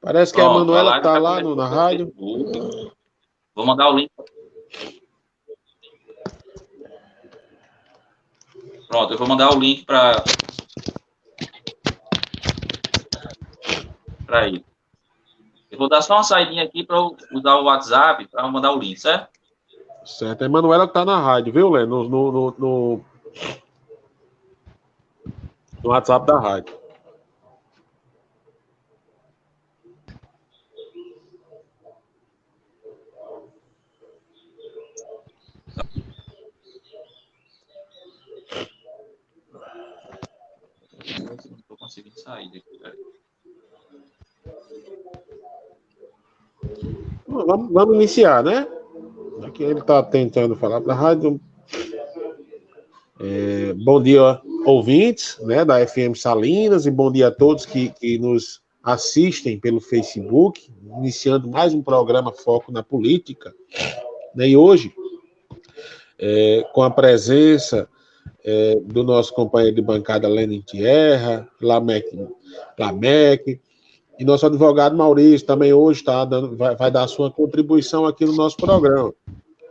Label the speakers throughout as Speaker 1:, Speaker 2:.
Speaker 1: Parece que
Speaker 2: Pronto,
Speaker 1: a
Speaker 2: a
Speaker 1: Manuela
Speaker 2: live
Speaker 1: está
Speaker 2: tá
Speaker 1: lá
Speaker 2: começando
Speaker 1: na
Speaker 2: no
Speaker 1: rádio.
Speaker 2: Facebook. Vou mandar o link. Pronto, eu vou mandar o link para ir. Eu vou dar só uma saidinha aqui para usar o WhatsApp para mandar o link, certo?
Speaker 1: Certo, a Manuela está na rádio, viu, Lê? No WhatsApp da rádio.
Speaker 2: Não estou conseguindo sair daqui, velho.
Speaker 1: Vamos iniciar, né? Aqui ele está tentando falar da rádio. Bom dia, ouvintes, né, da FM Salinas, e bom dia a todos que nos assistem pelo Facebook, iniciando mais um programa Foco na Política. Né, e hoje, com a presença do nosso companheiro de bancada, Lenin Tierra, Lamec, e nosso advogado Maurício também hoje vai dar a sua contribuição aqui no nosso programa.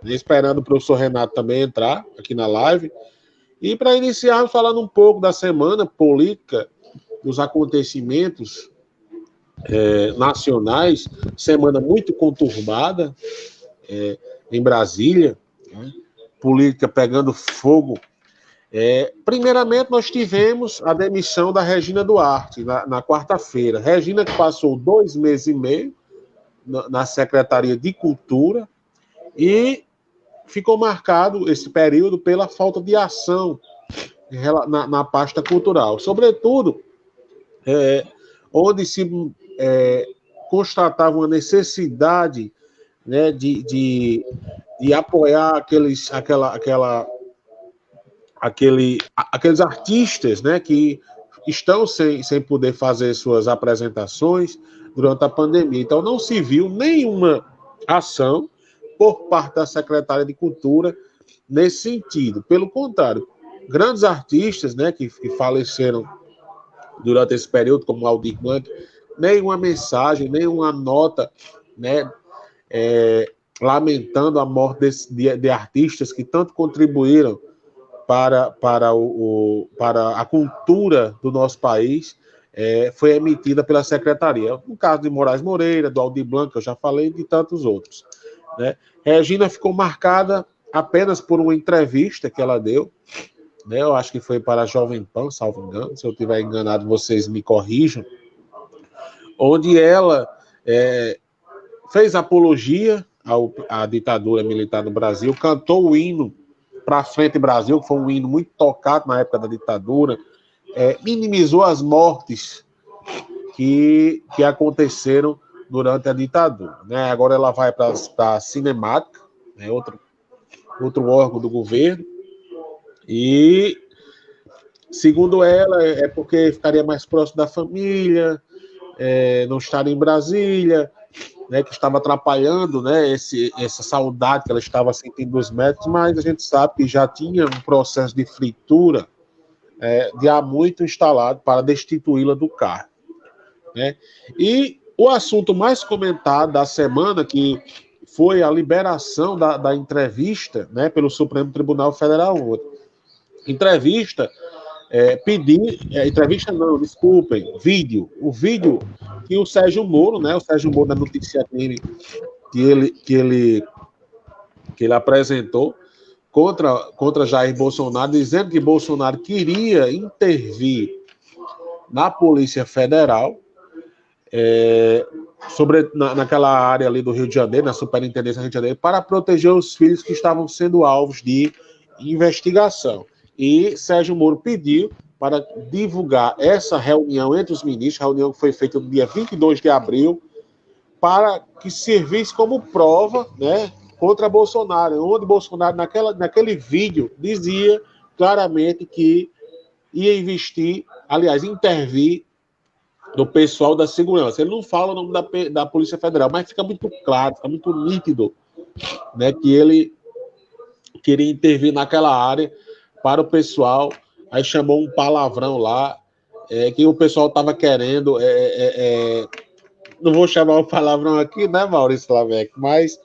Speaker 1: Esperando o professor Renato também entrar aqui na live. E para iniciarmos falando um pouco da semana política, dos acontecimentos nacionais, semana muito conturbada em Brasília, né? Política pegando fogo. Primeiramente, nós tivemos a demissão da Regina Duarte na quarta-feira. Regina, que passou 2 meses e meio na Secretaria de Cultura e ficou marcado esse período pela falta de ação na pasta cultural. Sobretudo, onde se constatava uma necessidade, né, de apoiar aqueles artistas, né, que estão sem poder fazer suas apresentações durante a pandemia. Então, não se viu nenhuma ação por parte da Secretaria de Cultura nesse sentido. Pelo contrário, grandes artistas, né, que faleceram durante esse período, como Aldir Blanc, nenhuma mensagem, nenhuma nota, né, lamentando a morte de artistas que tanto contribuíram para a cultura do nosso país, foi emitida pela Secretaria. No caso de Moraes Moreira, do Aldir Blanc, que eu já falei, e de tantos outros. Né? Regina ficou marcada apenas por uma entrevista que ela deu, né? Eu acho que foi para a Jovem Pan, salvo engano, se eu estiver enganado, vocês me corrijam, onde ela fez apologia à ditadura militar no Brasil, cantou o hino para Frente Brasil, que foi um hino muito tocado na época da ditadura, minimizou as mortes que aconteceram durante a ditadura. Né? Agora ela vai para a Cinemática, né? outro órgão do governo, e, segundo ela, é porque ficaria mais próximo da família, não estar em Brasília, né, que estava atrapalhando, né, essa saudade que ela estava sentindo dos médicos, mas a gente sabe que já tinha um processo de fritura de há muito instalado para destituí-la do cargo. Né? E o assunto mais comentado da semana, que foi a liberação da entrevista, né, pelo Supremo Tribunal Federal ontem. Entrevista vídeo. O vídeo que o Sérgio Moro, né? O Sérgio Moro, na notícia dele, que ele apresentou contra Jair Bolsonaro, dizendo que Bolsonaro queria intervir na Polícia Federal, naquela área ali do Rio de Janeiro, na Superintendência do Rio de Janeiro, para proteger os filhos que estavam sendo alvos de investigação. E Sérgio Moro pediu para divulgar essa reunião entre os ministros, a reunião que foi feita no dia 22 de abril, para que servisse como prova, né, contra Bolsonaro, onde Bolsonaro, naquele vídeo, dizia claramente que ia intervir do pessoal da segurança. Ele não fala o nome da Polícia Federal, mas fica muito claro, fica muito nítido, né, que ele queria intervir naquela área para o pessoal, aí chamou um palavrão lá, que o pessoal estava querendo, não vou chamar o palavrão aqui, né, Maurício Lavec, mas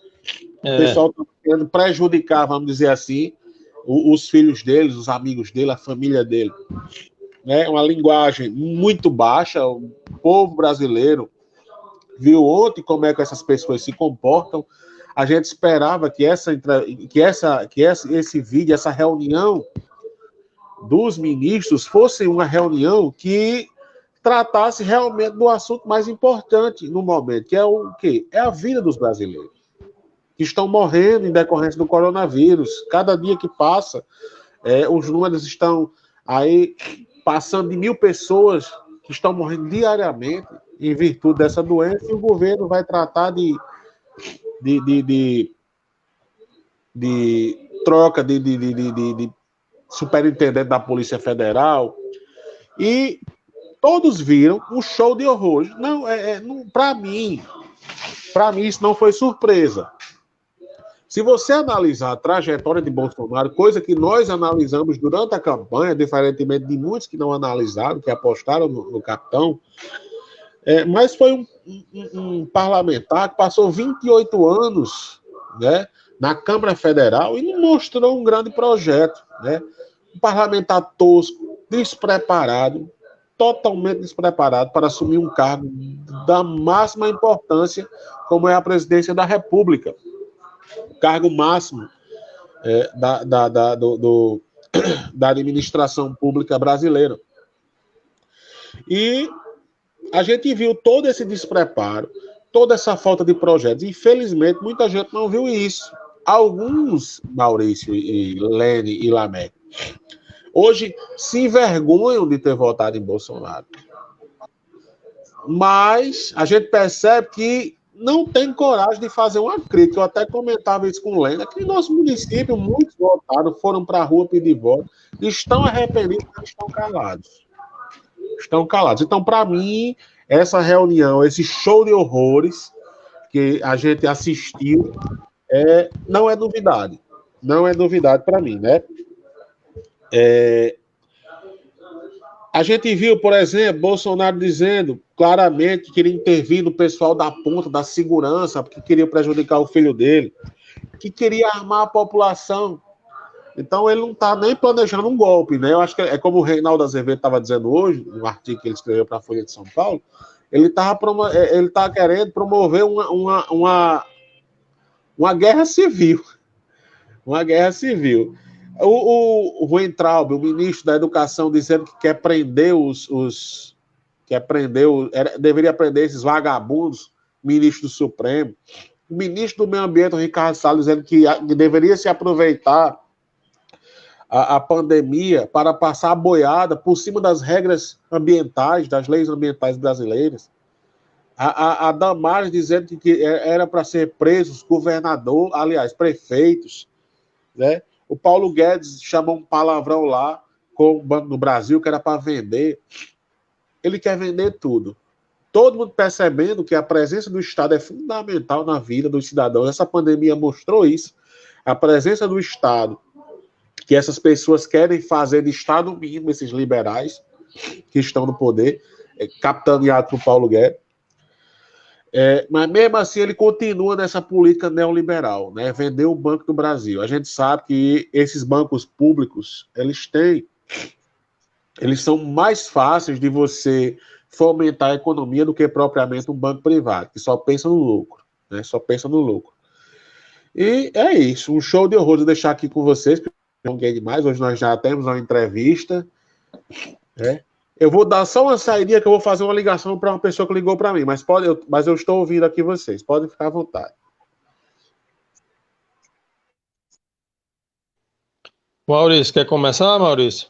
Speaker 1: o pessoal estava querendo prejudicar, vamos dizer assim, os filhos deles, os amigos dele, a família dele. Né? Uma linguagem muito baixa, o povo brasileiro viu ontem como é que essas pessoas se comportam. A gente esperava que esse vídeo, essa reunião dos ministros fosse uma reunião que tratasse realmente do assunto mais importante no momento, que é o quê? É a vida dos brasileiros, que estão morrendo em decorrência do coronavírus. Cada dia que passa, os números estão aí passando de 1.000 pessoas que estão morrendo diariamente em virtude dessa doença, e o governo vai tratar de troca de superintendente da Polícia Federal, e todos viram um show de horror. Não, para mim isso não foi surpresa. Se você analisar a trajetória de Bolsonaro, coisa que nós analisamos durante a campanha, diferentemente de muitos que não analisaram, que apostaram no capitão, mas foi um parlamentar que passou 28 anos, né, na Câmara Federal e não mostrou um grande projeto, né? Um parlamentar tosco, despreparado, totalmente despreparado para assumir um cargo da máxima importância, como é a presidência da República. O cargo máximo da administração pública brasileira. E a gente viu todo esse despreparo, toda essa falta de projetos. Infelizmente, muita gente não viu isso. Alguns, Maurício e Lene e Lameck, hoje se envergonham de ter votado em Bolsonaro. Mas a gente percebe que não tem coragem de fazer uma crítica. Eu até comentava isso com o Lene, que no nosso município muitos votaram, foram para a rua pedir voto, estão arrependidos, mas estão calados. Estão calados. Então, para mim, essa reunião, esse show de horrores que a gente assistiu, não é novidade. Não é novidade para mim, né? A gente viu, por exemplo, Bolsonaro dizendo claramente que queria intervir no pessoal da ponta, da segurança, porque queria prejudicar o filho dele, que queria armar a população. Então, ele não está nem planejando um golpe, né? Eu acho que é como o Reinaldo Azevedo estava dizendo hoje, no artigo que ele escreveu para a Folha de São Paulo, ele tá querendo promover uma guerra civil. Uma guerra civil. O Weintraub, o ministro da Educação, dizendo que quer prender deveria prender esses vagabundos, ministro do Supremo. O ministro do Meio Ambiente, o Ricardo Salles, dizendo que deveria se aproveitar a pandemia para passar a boiada por cima das regras ambientais, das leis ambientais brasileiras. A Damares dizendo que era para ser presos prefeitos, né? O Paulo Guedes chamou um palavrão lá com o Banco do Brasil, que era para vender. Ele quer vender tudo. Todo mundo percebendo que a presença do Estado é fundamental na vida dos cidadãos. Essa pandemia mostrou isso. A presença do Estado, que essas pessoas querem fazer de Estado mínimo, esses liberais que estão no poder, capitaneado por Paulo Guedes. Mas mesmo assim ele continua nessa política neoliberal, né? Vender o Banco do Brasil. A gente sabe que esses bancos públicos, eles são mais fáceis de você fomentar a economia do que propriamente um banco privado, que só pensa no lucro, né? Só pensa no lucro. E é isso, um show de horror. Vou deixar aqui com vocês, porque não ganhei demais. Hoje nós já temos uma entrevista, né? Eu vou dar só uma saída que eu vou fazer uma ligação para uma pessoa que ligou para mim, mas eu estou ouvindo aqui vocês, podem ficar à vontade.
Speaker 3: Maurício, quer começar, Maurício?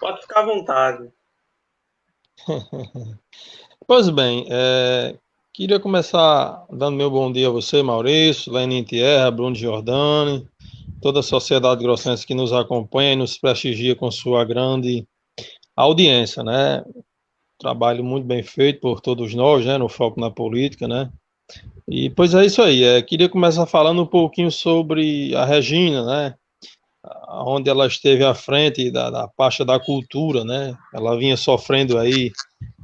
Speaker 4: Pode ficar à vontade.
Speaker 3: Pois bem, queria começar dando meu bom dia a você, Maurício, Lenin Tierra, Bruno Giordani, toda a sociedade grossense que nos acompanha e nos prestigia com sua grande audiência, né? Trabalho muito bem feito por todos nós, né? No Foco na Política, né? E, pois é isso aí, queria começar falando um pouquinho sobre a Regina, né? onde ela esteve à frente da pasta da cultura, né? Ela vinha sofrendo aí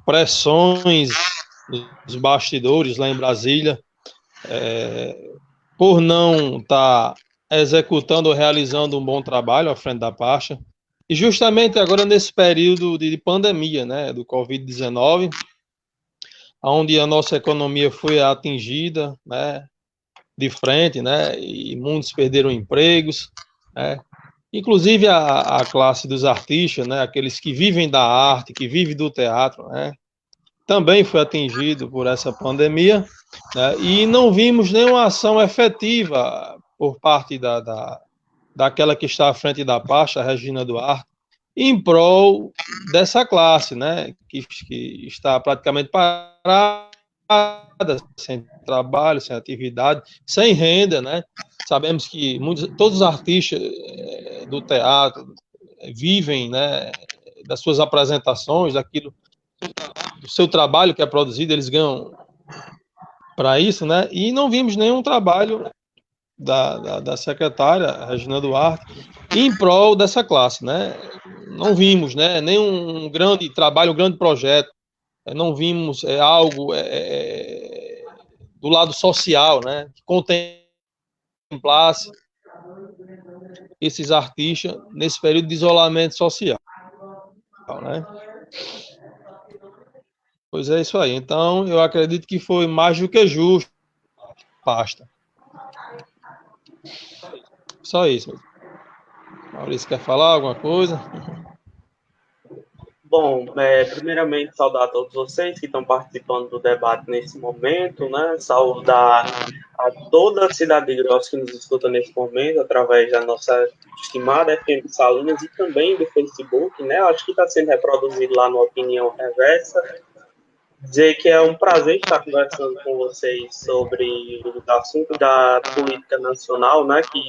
Speaker 3: pressões dos bastidores lá em Brasília, por não estar executando ou realizando um bom trabalho à frente da pasta. E justamente agora nesse período de pandemia, né, do Covid-19, onde a nossa economia foi atingida, né, de frente, né, e muitos perderam empregos, né, inclusive a classe dos artistas, né, aqueles que vivem da arte, que vivem do teatro, né, também foi atingido por essa pandemia, né, e não vimos nenhuma ação efetiva por parte daquela que está à frente da pasta, a Regina Duarte, em prol dessa classe, né, que está praticamente parada, sem trabalho, sem atividade, sem renda, né? Sabemos que todos os artistas do teatro vivem, né, das suas apresentações, daquilo, do seu trabalho que é produzido, eles ganham para isso, né? E não vimos nenhum trabalho da secretária Regina Duarte em prol dessa classe, né? Não vimos, né? Nenhum grande trabalho, um grande projeto, não vimos algo do lado social, né? Que contemplasse esses artistas nesse período de isolamento social, né? Pois é isso aí. Então, eu acredito que foi mais do que justo, pasta. Só isso. Maurício, quer falar alguma coisa?
Speaker 4: Bom, primeiramente saudar a todos vocês que estão participando do debate nesse momento, né? Saudar a toda a cidade de Gross que nos escuta nesse momento, através da nossa estimada FM Salinas e também do Facebook, né? Acho que está sendo reproduzido lá no Opinião Reversa. Dizer que é um prazer estar conversando com vocês sobre o assunto da política nacional, né? Que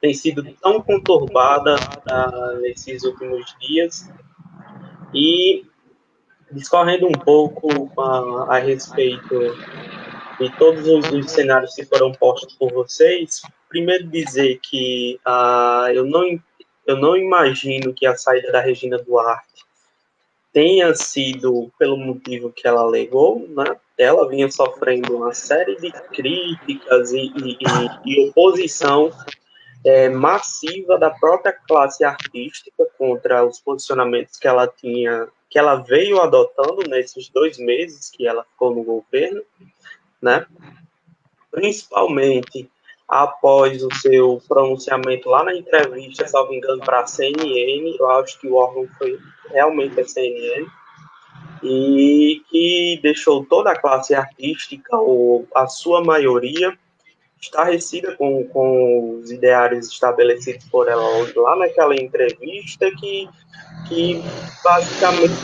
Speaker 4: tem sido tão conturbada nesses últimos dias. E discorrendo um pouco a respeito de todos os cenários que foram postos por vocês, primeiro dizer que eu não imagino que a saída da Regina Duarte tenha sido pelo motivo que ela alegou, né? Ela vinha sofrendo uma série de críticas e oposição massiva da própria classe artística contra os posicionamentos que ela tinha, que ela veio adotando nesses 2 meses que ela ficou no governo, né? Principalmente após o seu pronunciamento lá na entrevista, salvo engano, para a CNN, eu acho que o órgão foi realmente a CNN, e que deixou toda a classe artística, ou a sua maioria, estarrecida com os ideários estabelecidos por ela lá naquela entrevista, que basicamente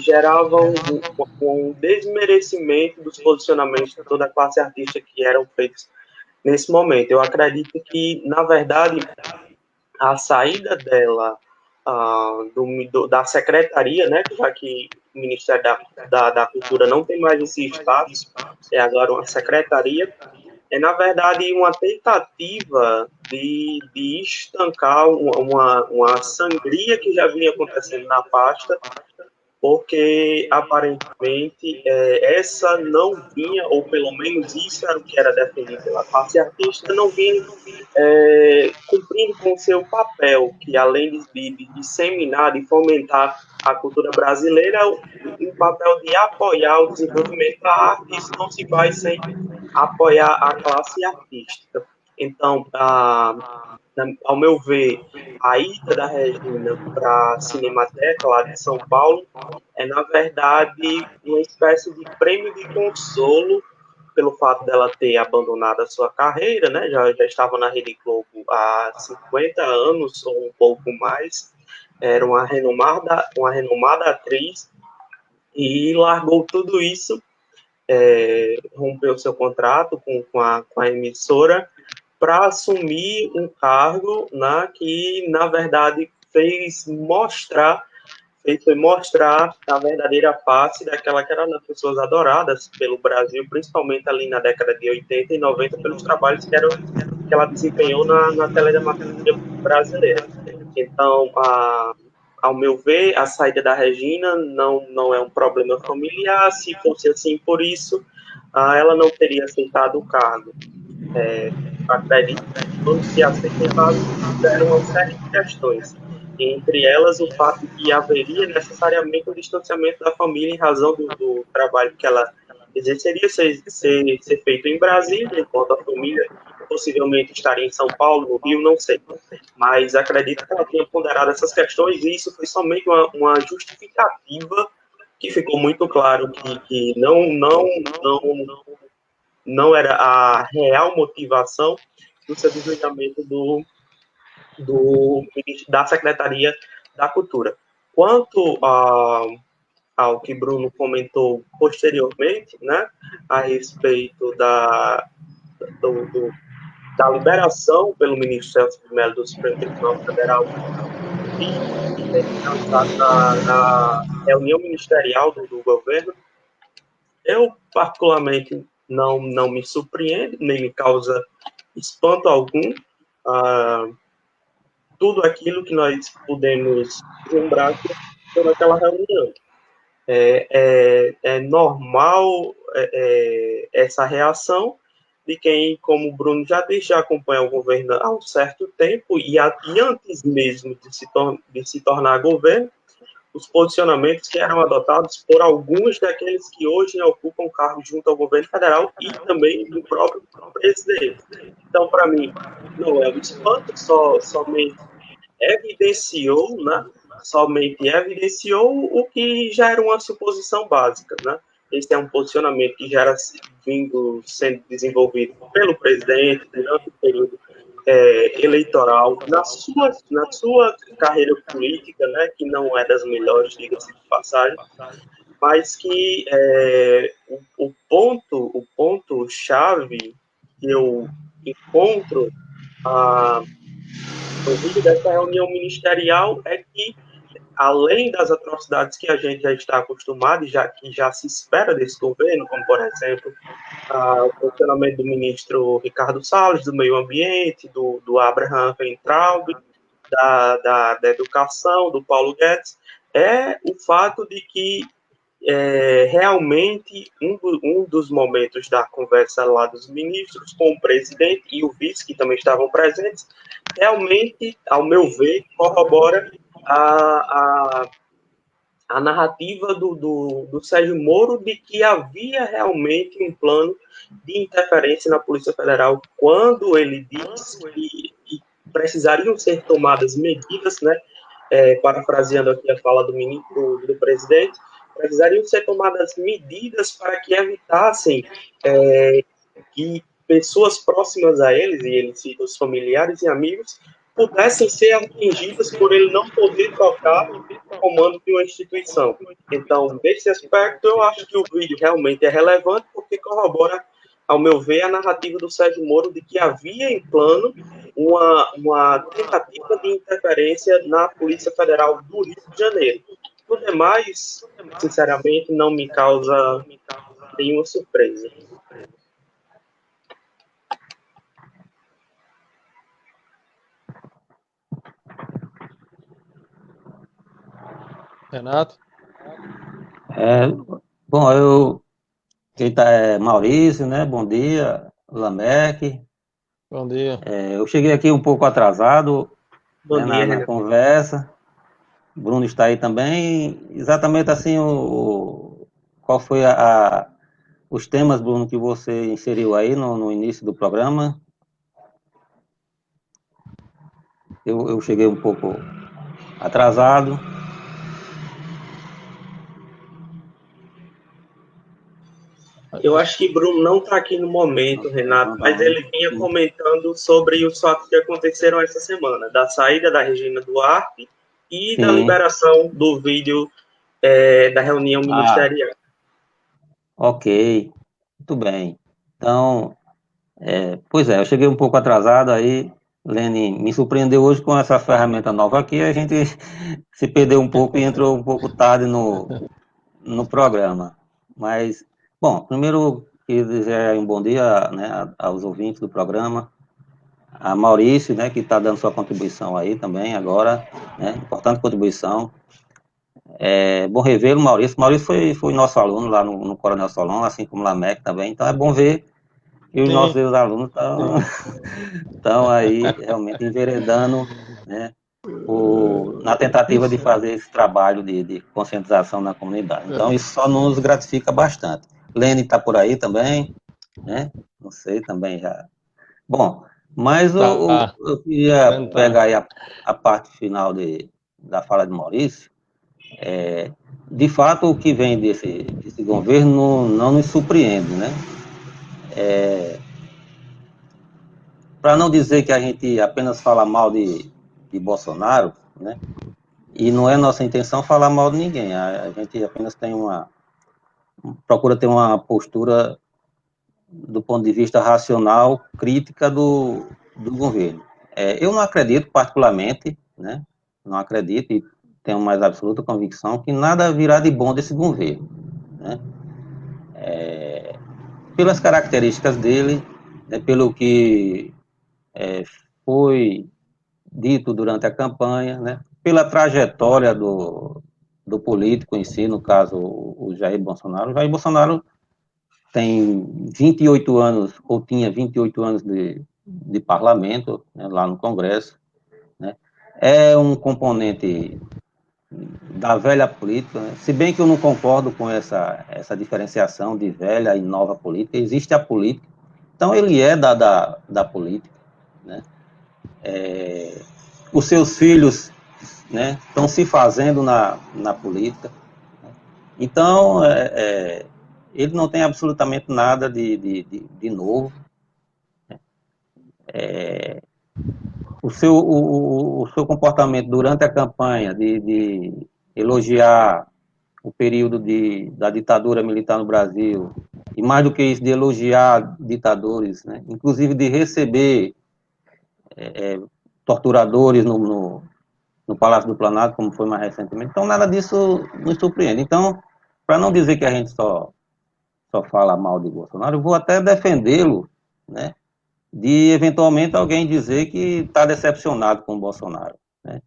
Speaker 4: geravam um desmerecimento dos posicionamentos de toda a classe artística que eram feitos nesse momento. Eu acredito que, na verdade, a saída dela da secretaria, né, já que o Ministério da Cultura não tem mais esse status, é agora uma secretaria, na verdade, uma tentativa de estancar uma sangria que já vinha acontecendo na pasta, porque, aparentemente, essa não vinha, ou pelo menos isso era o que era defendido pela classe artística, não vinha cumprindo com o seu papel, que além de disseminar, de fomentar a cultura brasileira, um papel de apoiar o desenvolvimento da arte. Isso não se faz sem apoiar a classe artística. Então, ao meu ver, a ida da Regina para a Cinemateca, lá de São Paulo, na verdade, uma espécie de prêmio de consolo pelo fato dela ter abandonado a sua carreira, né? Já estava na Rede Globo há 50 anos ou um pouco mais, era uma renomada atriz, e largou tudo isso, rompeu seu contrato com a emissora para assumir um cargo, né, que, na verdade, foi mostrar a verdadeira face daquela que era das pessoas adoradas pelo Brasil, principalmente ali na década de 80 e 90, pelos trabalhos que eram que ela desempenhou na teledramaturgia brasileira. Então, ao meu ver, a saída da Regina não é um problema familiar. Se fosse assim por isso, ela não teria aceitado o cargo. Acredito que quando se aceita o cargo, tiveram uma série de questões. Entre elas, o fato de que haveria necessariamente um distanciamento da família em razão do trabalho que ela exerceria ser feito em Brasília, enquanto a família possivelmente estaria em São Paulo, no Rio, não sei. Mas acredito que ela tenha ponderado essas questões e isso foi somente uma justificativa que ficou muito claro que não era a real motivação do seu desligamento da Secretaria da Cultura. Quanto ao que Bruno comentou posteriormente, né, a respeito da liberação pelo ministro Celso de Mello do Supremo Tribunal Federal na reunião ministerial do governo, eu particularmente não me surpreende, nem me causa espanto algum. Tudo aquilo que nós podemos lembrar sobre aquela reunião. É normal essa reação de quem, como o Bruno já disse, já acompanha o governo há um certo tempo e antes mesmo de se tornar governo, os posicionamentos que eram adotados por alguns daqueles que hoje ocupam cargos junto ao governo federal e também do próprio presidente. Então, para mim, não é um espanto, somente evidenciou, né? Somente evidenciou o que já era uma suposição básica, né? Esse é um posicionamento que já era sendo desenvolvido pelo presidente durante o período eleitoral, na sua carreira política, né, que não é das melhores, diga-se de passagem, mas que o ponto-chave que eu encontro no vídeo dessa reunião ministerial é que, além das atrocidades que a gente já está acostumado e que já se espera desse governo, como, por exemplo, o funcionamento do ministro Ricardo Salles, do Meio Ambiente, do Abraham Weintraub, da Educação, do Paulo Guedes, é o fato de que realmente um dos momentos da conversa lá dos ministros com o presidente e o vice, que também estavam presentes, realmente, ao meu ver, corrobora a narrativa do Sérgio Moro de que havia realmente um plano de interferência na Polícia Federal quando ele disse que precisariam ser tomadas medidas, né, parafraseando aqui a fala do presidente, precisariam ser tomadas medidas para que evitassem que pessoas próximas a eles, e ele cita os familiares e amigos, pudessem ser atingidas por ele não poder tocar o comando de uma instituição. Então, nesse aspecto, eu acho que o vídeo realmente é relevante, porque corrobora, ao meu ver, a narrativa do Sérgio Moro de que havia em plano uma tentativa de interferência na Polícia Federal do Rio de Janeiro. O demais, sinceramente, não me causa nenhuma surpresa.
Speaker 3: Renato?
Speaker 5: Bom, quem tá é Maurício, né? Bom dia, Lameck.
Speaker 3: Bom dia.
Speaker 5: Eu cheguei aqui um pouco atrasado,
Speaker 4: Bom dia,
Speaker 5: na conversa. O Bruno está aí também. Exatamente assim, qual foi os temas, Bruno, que você inseriu aí no início do programa? Eu cheguei um pouco atrasado.
Speaker 4: Eu acho que Bruno não está aqui no momento, Renato, mas ele vinha comentando sobre os fatos que aconteceram essa semana, da saída da Regina Duarte e da liberação do vídeo da reunião ministerial.
Speaker 5: Ok, muito bem. Então, pois é, eu cheguei um pouco atrasado aí, Lene me surpreendeu hoje com essa ferramenta nova aqui, a gente se perdeu um pouco e entrou um pouco tarde no programa. Mas, bom, primeiro queria dizer um bom dia, né, aos ouvintes do programa. a Maurício, né, que está dando sua contribuição aí também agora, né, importante contribuição. É bom revê-lo, Maurício. Maurício foi nosso aluno lá no Coronel Solon, assim como Lamec também, então é bom ver que os nossos alunos estão aí realmente enveredando, né, na tentativa de fazer esse trabalho de conscientização na comunidade. Então, isso só nos gratifica bastante. Lene está por aí também, né? Não sei, também já. Bom, mas eu queria pegar aí a parte final da fala de Maurício. De fato, o que vem desse governo não nos surpreende, né? Para não dizer que a gente apenas fala mal de Bolsonaro, né? E não é nossa intenção falar mal de ninguém, a gente apenas procura ter uma postura do ponto de vista racional, crítica do governo. Eu não acredito particularmente, né? Não acredito e tenho mais absoluta convicção que nada virá de bom desse governo, né? Pelas características dele, né, pelo que foi dito durante a campanha, né, pela trajetória do político em si, no caso o Jair Bolsonaro. O Jair Bolsonaro tem 28 anos, ou tinha 28 anos de parlamento, né, lá no Congresso, né, é um componente da velha política, né, se bem que eu não concordo com essa diferenciação de velha e nova política, existe a política, então ele é da política, né, os seus filhos, né, estão se fazendo na política. Então, ele não tem absolutamente nada de novo. O seu comportamento durante a campanha de elogiar o período da ditadura militar no Brasil, e mais do que isso, de elogiar ditadores, né, inclusive de receber torturadores no Palácio do Planalto, como foi mais recentemente. Então, nada disso nos surpreende. Então, para não dizer que a gente só fala mal de Bolsonaro, eu vou até defendê-lo, né, de eventualmente alguém dizer que está decepcionado com o Bolsonaro, né,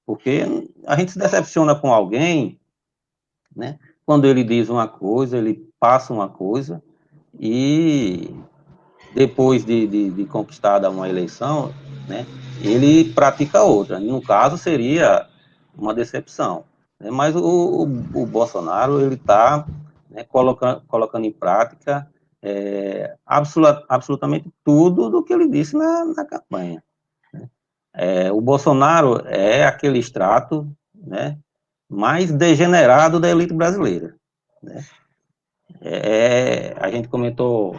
Speaker 5: porque a gente se decepciona com alguém, né, quando ele diz uma coisa, ele passa uma coisa, e depois de conquistada uma eleição, né, ele pratica outra. No caso, seria uma decepção. Né? Mas o Bolsonaro, ele está, né, colocando em prática absolutamente tudo do que ele disse na campanha. Né? O Bolsonaro é aquele extrato, né, mais degenerado da elite brasileira. Né? A gente comentou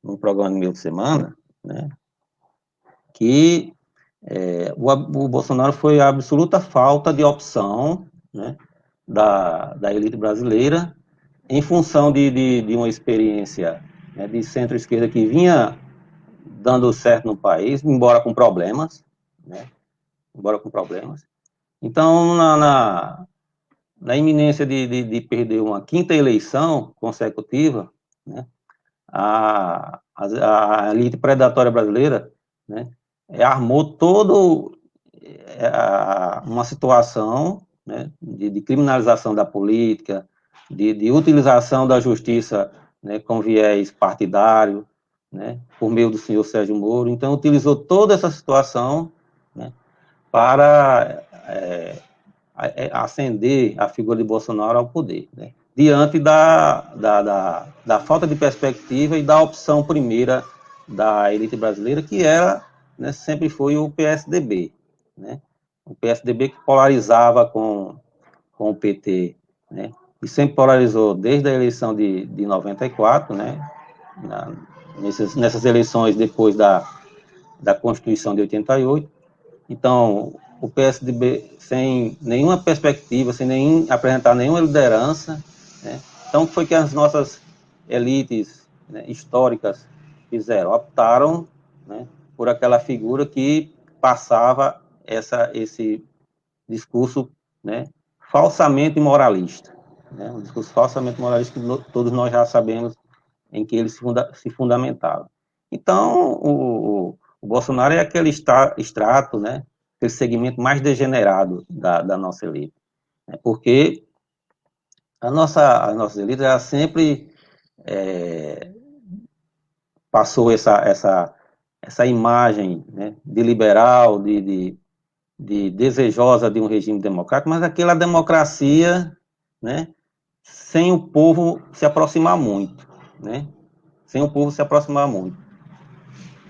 Speaker 5: num programa no meio de semana, né, que o Bolsonaro foi a absoluta falta de opção, né, da elite brasileira, em função de uma experiência, né, de centro-esquerda que vinha dando certo no país, embora com problemas, né, Então, na iminência de perder uma quinta eleição consecutiva, né, a elite predatória brasileira, né, armou todo uma situação, né, de criminalização da política, de utilização da justiça, né, com viés partidário, né, por meio do senhor Sérgio Moro. Então, utilizou toda essa situação, né, para ascender a figura de Bolsonaro ao poder, né, diante da falta de perspectiva e da opção primeira da elite brasileira, que era, né, sempre foi o PSDB, né, o PSDB que polarizava com o PT, né, e sempre polarizou desde a eleição de 94, né, nessas eleições depois da Constituição de 88. Então, o PSDB sem nenhuma perspectiva, sem apresentar nenhuma liderança, né? Então, foi que as nossas elites, né, históricas fizeram, optaram, né, por aquela figura que passava esse discurso, né, falsamente moralista, né, um discurso falsamente moralista que todos nós já sabemos em que ele se fundamentava. Então, O Bolsonaro é aquele extrato, né, aquele segmento mais degenerado da nossa elite. Né, porque a nossa elite, ela sempre passou essa imagem, né, de liberal, de desejosa de um regime democrático, mas aquela democracia, né, sem o povo se aproximar muito, né, sem o povo se aproximar muito.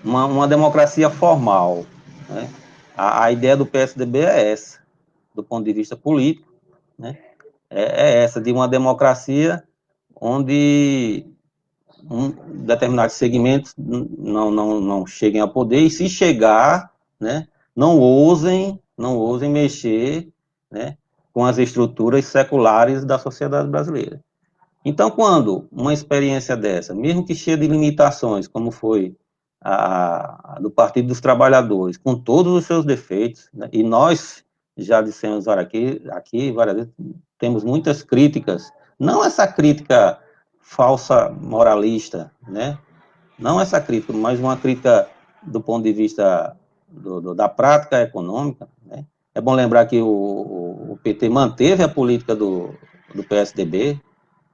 Speaker 5: Uma democracia formal, né. A ideia do PSDB é essa, do ponto de vista político, né, é essa, de uma democracia onde determinados segmentos não cheguem ao poder, e se chegar, né, não ousem mexer, né, com as estruturas seculares da sociedade brasileira. Então, quando uma experiência dessa, mesmo que cheia de limitações, como foi a do Partido dos Trabalhadores, com todos os seus defeitos, né, e nós já dissemos aqui várias vezes, temos muitas críticas, não essa crítica falsa moralista, né? Não essa crítica, mas uma crítica do ponto de vista da prática econômica, né? É bom lembrar que o PT manteve a política do PSDB,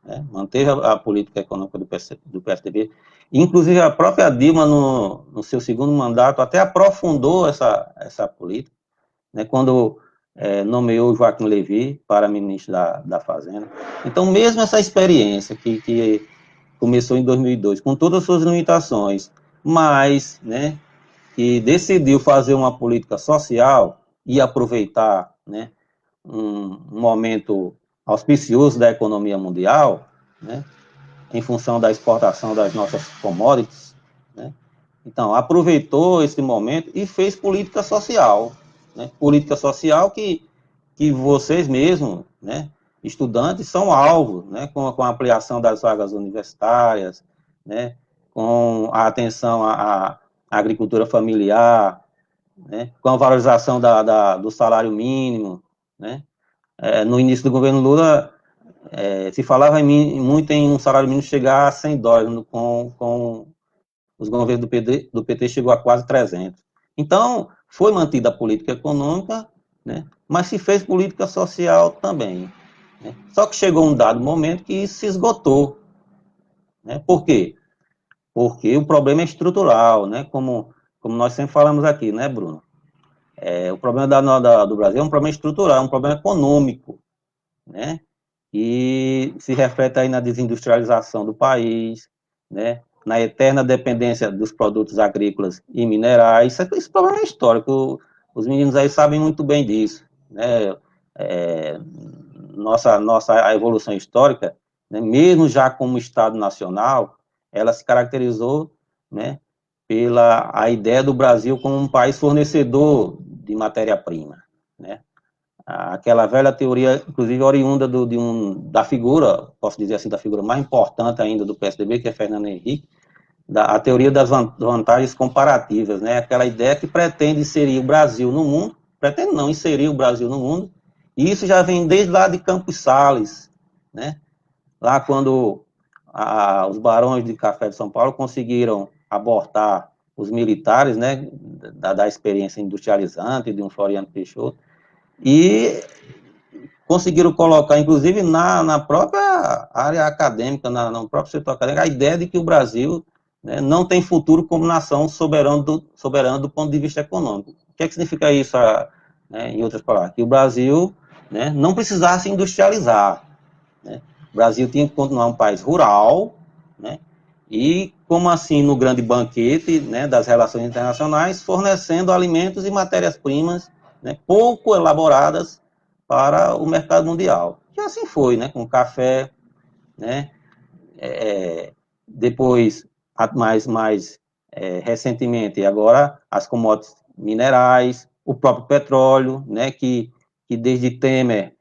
Speaker 5: né? Manteve a política econômica do PSDB, inclusive a própria Dilma, no seu segundo mandato, até aprofundou essa política, né? Quando nomeou Joaquim Levy para ministro da Fazenda. Então, mesmo essa experiência que começou em 2002, com todas as suas limitações, mas, né, que decidiu fazer uma política social e aproveitar, né, um momento auspicioso da economia mundial, né, em função da exportação das nossas commodities, né, então aproveitou esse momento e fez política social, né, política social que vocês mesmos, né, estudantes, são alvo, né, com a ampliação das vagas universitárias, né, com a atenção à agricultura familiar, né, com a valorização do salário mínimo, né. No início do governo Lula, se falava muito em um salário mínimo chegar a $100, com os governos do PT chegou a quase 300. Então, foi mantida a política econômica, né, mas se fez política social também. Né? Só que chegou um dado momento que isso se esgotou. Né? Por quê? Porque o problema é estrutural, né? Como nós sempre falamos aqui, né, Bruno? O problema do Brasil é um problema estrutural, é um problema econômico, né? E se reflete aí na desindustrialização do país, né? Na eterna dependência dos produtos agrícolas e minerais. Esse problema é histórico, os meninos aí sabem muito bem disso, né? A evolução histórica, né, mesmo já como Estado nacional, ela se caracterizou, né, pela a ideia do Brasil como um país fornecedor de matéria-prima, né? Aquela velha teoria, inclusive oriunda da figura, posso dizer assim, da figura mais importante ainda do PSDB, que é Fernando Henrique, a teoria das vantagens comparativas, né? Aquela ideia que pretende inserir o Brasil no mundo, pretende não, inserir o Brasil no mundo, e isso já vem desde lá de Campos Sales, né? Lá quando os barões de café de São Paulo conseguiram abortar os militares, né? Da experiência industrializante de um Floriano Peixoto, e conseguiram colocar, inclusive, na própria área acadêmica, no próprio setor acadêmico, a ideia de que o Brasil, né, não tem futuro como nação soberana do ponto de vista econômico. O que significa isso, né, em outras palavras? Que o Brasil, né, não precisasse se industrializar. Né? O Brasil tinha que continuar um país rural, né, e, como assim, no grande banquete, né, das relações internacionais, fornecendo alimentos e matérias-primas, né, pouco elaboradas para o mercado mundial. E assim foi, né, com o café, né, depois, mais recentemente, agora, as commodities minerais, o próprio petróleo, né, que desde Temer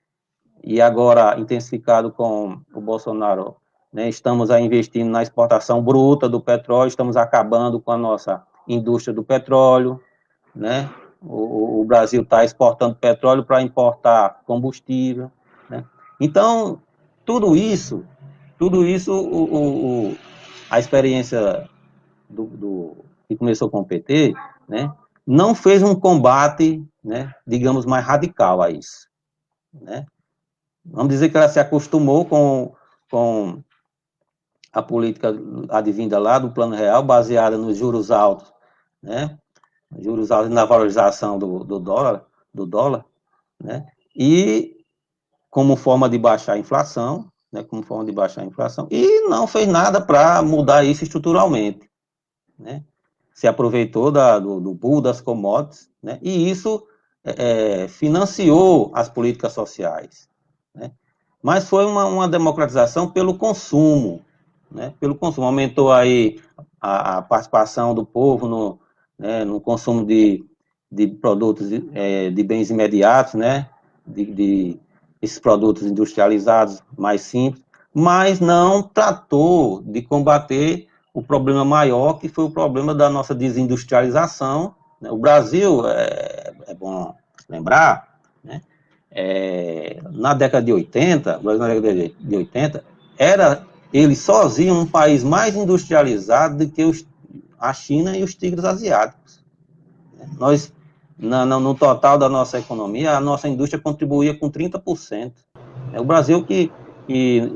Speaker 5: e agora intensificado com o Bolsonaro, né, estamos a investindo na exportação bruta do petróleo, estamos acabando com a nossa indústria do petróleo, né? O Brasil está exportando petróleo para importar combustível, né? Então, tudo isso, a experiência que começou com o PT, né, não fez um combate, né, digamos, mais radical a isso, né? Vamos dizer que ela se acostumou com a política advinda lá do Plano Real, baseada nos juros altos, né, juros altos na valorização do dólar, né, e como forma de baixar a inflação, né, e não fez nada para mudar isso estruturalmente, né? Se aproveitou do bull das commodities, né? E isso financiou as políticas sociais, né? Mas foi uma democratização pelo consumo, né? Pelo consumo, aumentou aí a participação do povo no consumo de produtos, de bens imediatos, né? De esses produtos industrializados mais simples, mas não tratou de combater o problema maior, que foi o problema da nossa desindustrialização, né? O Brasil, é bom lembrar, né? Na década de 80, era ele sozinho um país mais industrializado do que a China e os tigres asiáticos. Nós, no total da nossa economia, a nossa indústria contribuía com 30%. O Brasil que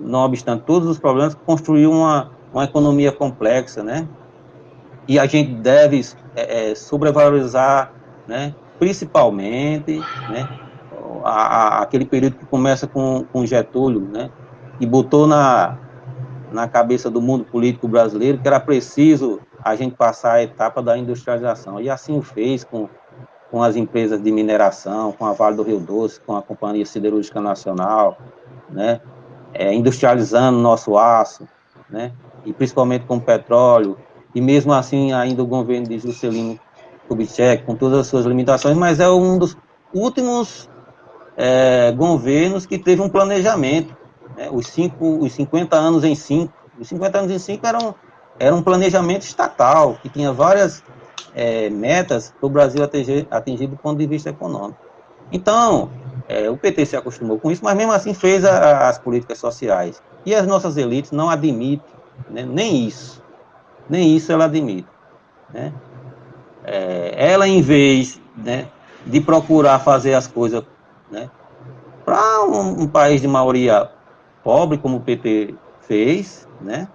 Speaker 5: não obstante todos os problemas, construiu uma economia complexa, né? E a gente deve sobrevalorizar, né? Principalmente, né? Aquele período que começa com Getúlio, né? E botou na cabeça do mundo político brasileiro que era preciso a gente passar a etapa da industrialização. E assim o fez com as empresas de mineração, com a Vale do Rio Doce, com a Companhia Siderúrgica Nacional, né? Industrializando nosso aço, né? E principalmente com o petróleo, e mesmo assim ainda o governo de Juscelino Kubitschek, com todas as suas limitações, mas é um dos últimos governos que teve um planejamento, né? Os 50 anos em 5, os 50 anos em 5 era um planejamento estatal, que tinha várias metas para o Brasil atingir do ponto de vista econômico. Então, o PT se acostumou com isso, mas mesmo assim fez as políticas sociais. E as nossas elites não admitem, né, nem isso ela admite, né? Ela, em vez, né, de procurar fazer as coisas, né, para um país de maioria pobre, como o PT fez, né,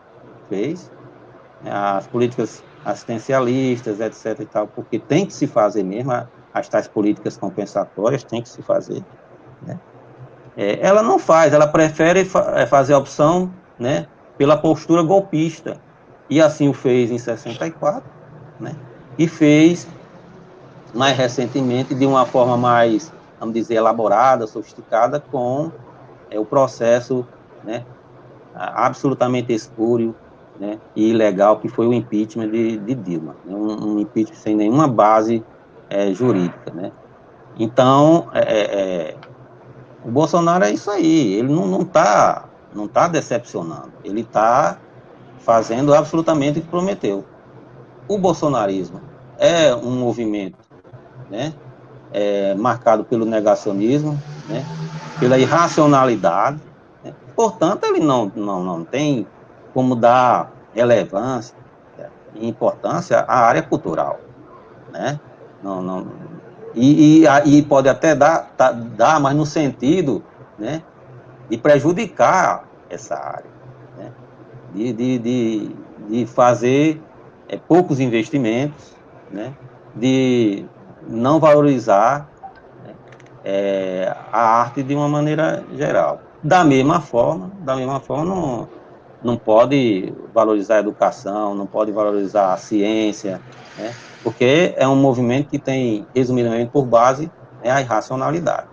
Speaker 5: as políticas assistencialistas, etc. e tal, porque tem que se fazer mesmo, as tais políticas compensatórias tem que se fazer, né? Ela não faz, ela prefere fazer a opção, né, pela postura golpista, e assim o fez em 64, né, e fez mais recentemente de uma forma mais, vamos dizer, elaborada, sofisticada, com o processo, né, absolutamente espúrio, né, e ilegal, que foi o impeachment de Dilma, né, um impeachment sem nenhuma base jurídica, né. Então, o Bolsonaro é isso aí, ele não tá decepcionando, ele está fazendo absolutamente o que prometeu. O bolsonarismo é um movimento, né, marcado pelo negacionismo, né, pela irracionalidade, né? Portanto, ele não tem como dar relevância e importância à área cultural, né? E pode até dar, mas no sentido, né, de prejudicar essa área, né? De fazer poucos investimentos, né? De não valorizar a arte de uma maneira geral. Da mesma forma não pode valorizar a educação, não pode valorizar a ciência, né? Porque é um movimento que tem, resumidamente, por base, né, a irracionalidade.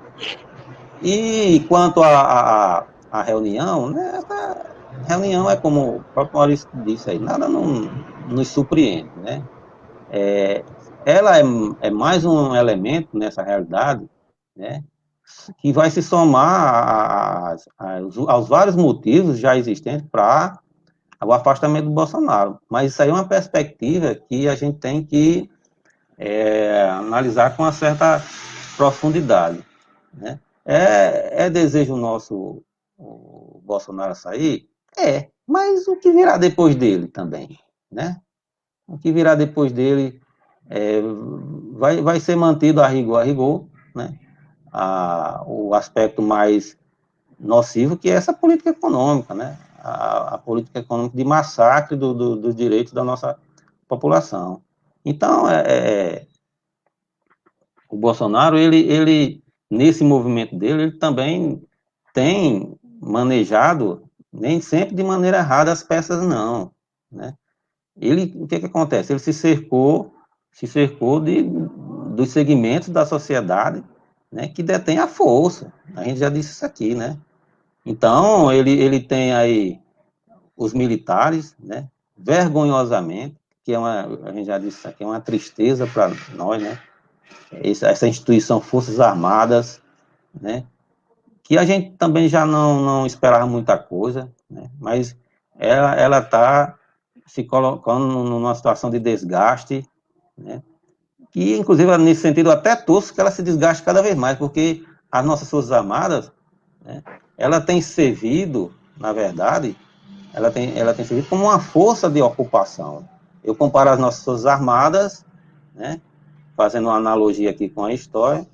Speaker 5: E quanto à reunião, né, essa reunião é como o próprio Maurício disse aí, nada nos surpreende, né? Ela é mais um elemento nessa realidade, né, que vai se somar aos vários motivos já existentes para o afastamento do Bolsonaro. Mas isso aí é uma perspectiva que a gente tem que analisar com uma certa profundidade, né? É desejo nosso o Bolsonaro sair? Mas o que virá depois dele também, né? O que virá depois dele vai ser mantido a rigor, né, o aspecto mais nocivo, que é essa política econômica, né, a política econômica de massacre dos direitos da nossa população. Então, o Bolsonaro, ele, nesse movimento dele, ele também tem manejado, nem sempre de maneira errada, as peças, não, né? O que acontece? Ele se cercou dos segmentos da sociedade, né, que detém a força. A gente já disse isso aqui, né? Então, ele tem aí os militares, né, vergonhosamente, que a gente já disse isso aqui, é uma tristeza para nós, né? Essa instituição Forças Armadas, né, que a gente também já não esperava muita coisa, né, mas ela está se colocando numa situação de desgaste, né, que, inclusive, nesse sentido, até torço que ela se desgaste cada vez mais, porque as nossas Forças Armadas, né, ela tem servido, na verdade, ela tem servido como uma força de ocupação. Eu comparo as nossas Forças Armadas, né, fazendo uma analogia aqui com a história,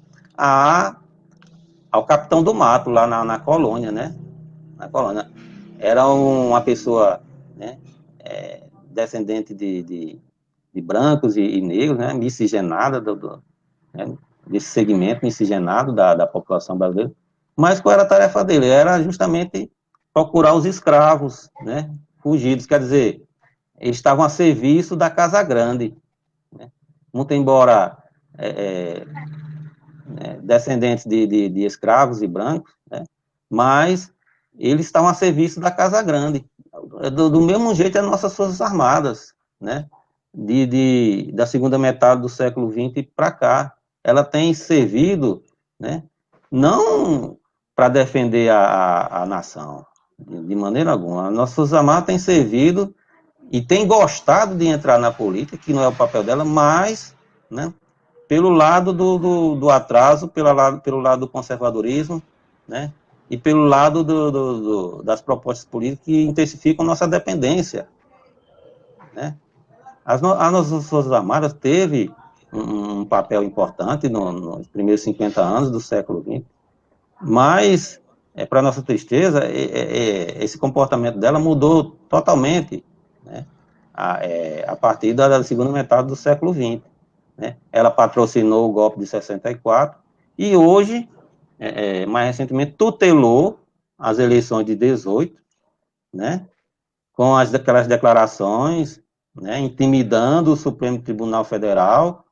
Speaker 5: ao Capitão do Mato, lá na colônia, né? Na colônia. Era uma pessoa, né, descendente de brancos e negros, né, miscigenada, né, desse segmento miscigenado da população brasileira. Mas qual era a tarefa dele? Era justamente procurar os escravos, né, fugidos, quer dizer, eles estavam a serviço da Casa Grande, né? Muito embora descendentes de escravos e brancos, né, mas eles estavam a serviço da Casa Grande. Do mesmo jeito as nossas Forças Armadas, né, da segunda metade do século XX para cá, ela tem servido, né, não para defender a nação, de maneira alguma. As nossas Forças Armadas têm servido e têm gostado de entrar na política, que não é o papel dela, mas, né, pelo lado do atraso, pelo lado do conservadorismo, né, e pelo lado das propostas políticas que intensificam nossa dependência, né. As nossas Forças Armadas teve um papel importante nos primeiros 50 anos do século XX, mas, para nossa tristeza, esse comportamento dela mudou totalmente, né, a partir da segunda metade do século XX. Né? Ela patrocinou o golpe de 64 e hoje, mais recentemente, tutelou as eleições de 18, né? Com aquelas declarações, né, intimidando o Supremo Tribunal Federal,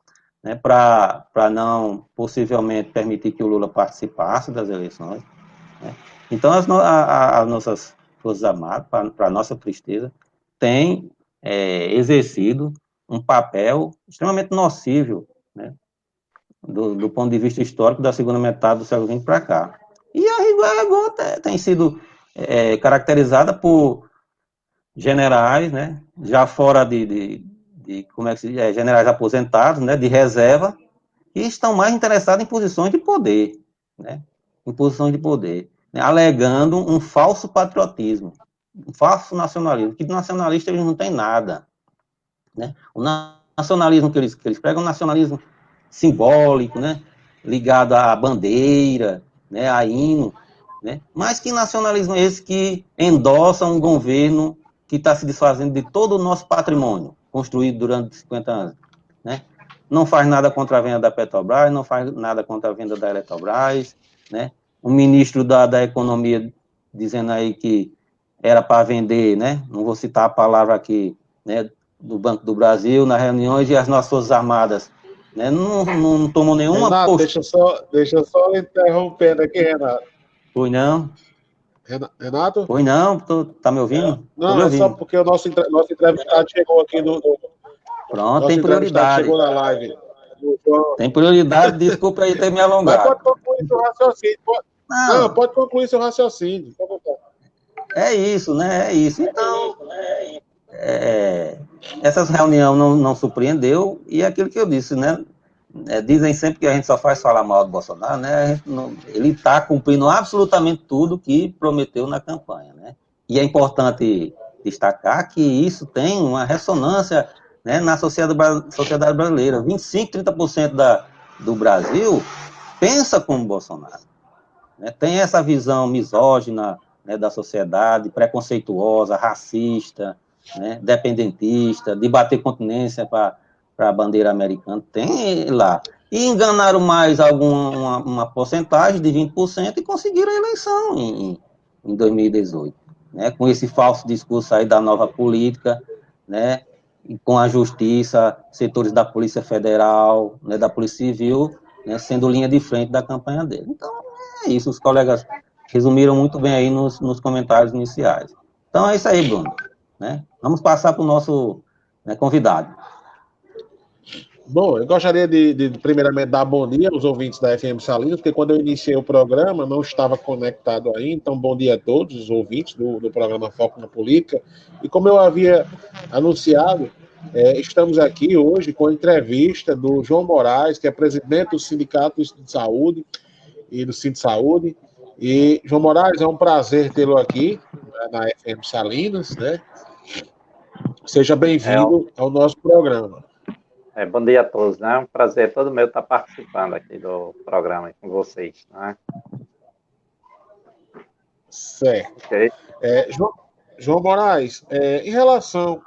Speaker 5: né, para não possivelmente permitir que o Lula participasse das eleições. Né? Então, as nossas Forças Armadas, para nossa tristeza, têm exercido um papel extremamente nocivo, né, do ponto de vista histórico da segunda metade do século XX para cá. E a rigor tem sido caracterizada por generais, né, já fora como é que se diz, generais aposentados, né, de reserva, que estão mais interessados em posições de poder, né, né, alegando um falso patriotismo, um falso nacionalismo, que nacionalista eles não têm nada, né? O nacionalismo que eles pregam é um nacionalismo simbólico, né, ligado à bandeira, né, a hino, né? Mas que nacionalismo é esse que endossa um governo que está se desfazendo de todo o nosso patrimônio construído durante 50 anos, né? Não faz nada contra a venda da Petrobras, não faz nada contra a venda da Eletrobras, né? O ministro da Economia dizendo aí que era para vender, né? Não vou citar a palavra aqui, né, do Banco do Brasil, nas reuniões, e as nossas Forças Armadas, né, não tomam nenhuma
Speaker 1: Renato, deixa só interrompendo aqui, Renato.
Speaker 5: Pois não?
Speaker 1: Renato?
Speaker 5: Pois não, tá me ouvindo?
Speaker 1: Não, é só porque o nosso entrevistado chegou aqui
Speaker 5: Pronto, tem prioridade.
Speaker 1: Chegou na live.
Speaker 5: Tem prioridade, desculpa aí ter me alongado.
Speaker 1: Mas pode concluir seu raciocínio. Pode concluir seu raciocínio.
Speaker 5: É isso, né? É isso. Então, essas reuniões não surpreendeu, e é aquilo que eu disse, né? Dizem sempre que a gente só faz falar mal do Bolsonaro, né? Ele está cumprindo absolutamente tudo que prometeu na campanha, né? E é importante destacar que isso tem uma ressonância, né, na sociedade brasileira. 25%, 30% do Brasil pensa como Bolsonaro. Né? Tem essa visão misógina, né, da sociedade, preconceituosa, racista, né, dependentista, de bater continência para a bandeira americana. Tem lá. E enganaram mais uma porcentagem de 20% e conseguiram a eleição em 2018. Né, com esse falso discurso aí da nova política, né, com a justiça, setores da Polícia Federal, né, da Polícia Civil, né, sendo linha de frente da campanha dele. Então, é isso, os colegas resumiram muito bem aí nos comentários iniciais. Então, é isso aí, Bruno. Né? Vamos passar para o nosso, né, convidado.
Speaker 1: Bom, eu gostaria de primeiramente dar bom dia aos ouvintes da FM Salinas, porque quando eu iniciei o programa não estava conectado aí, então bom dia a todos os ouvintes do programa Foco na Política. E como eu havia anunciado, estamos aqui hoje com a entrevista do João Moraes, que é presidente do Sindicato de Saúde e do Sindicato de Saúde. E, João Moraes, é um prazer tê-lo aqui, né, na FM Salinas, né? Seja bem-vindo ao nosso programa.
Speaker 6: Bom dia a todos, né? É um prazer todo meu estar participando aqui do programa com vocês, né?
Speaker 1: Certo. Okay. João Moraes, em relação...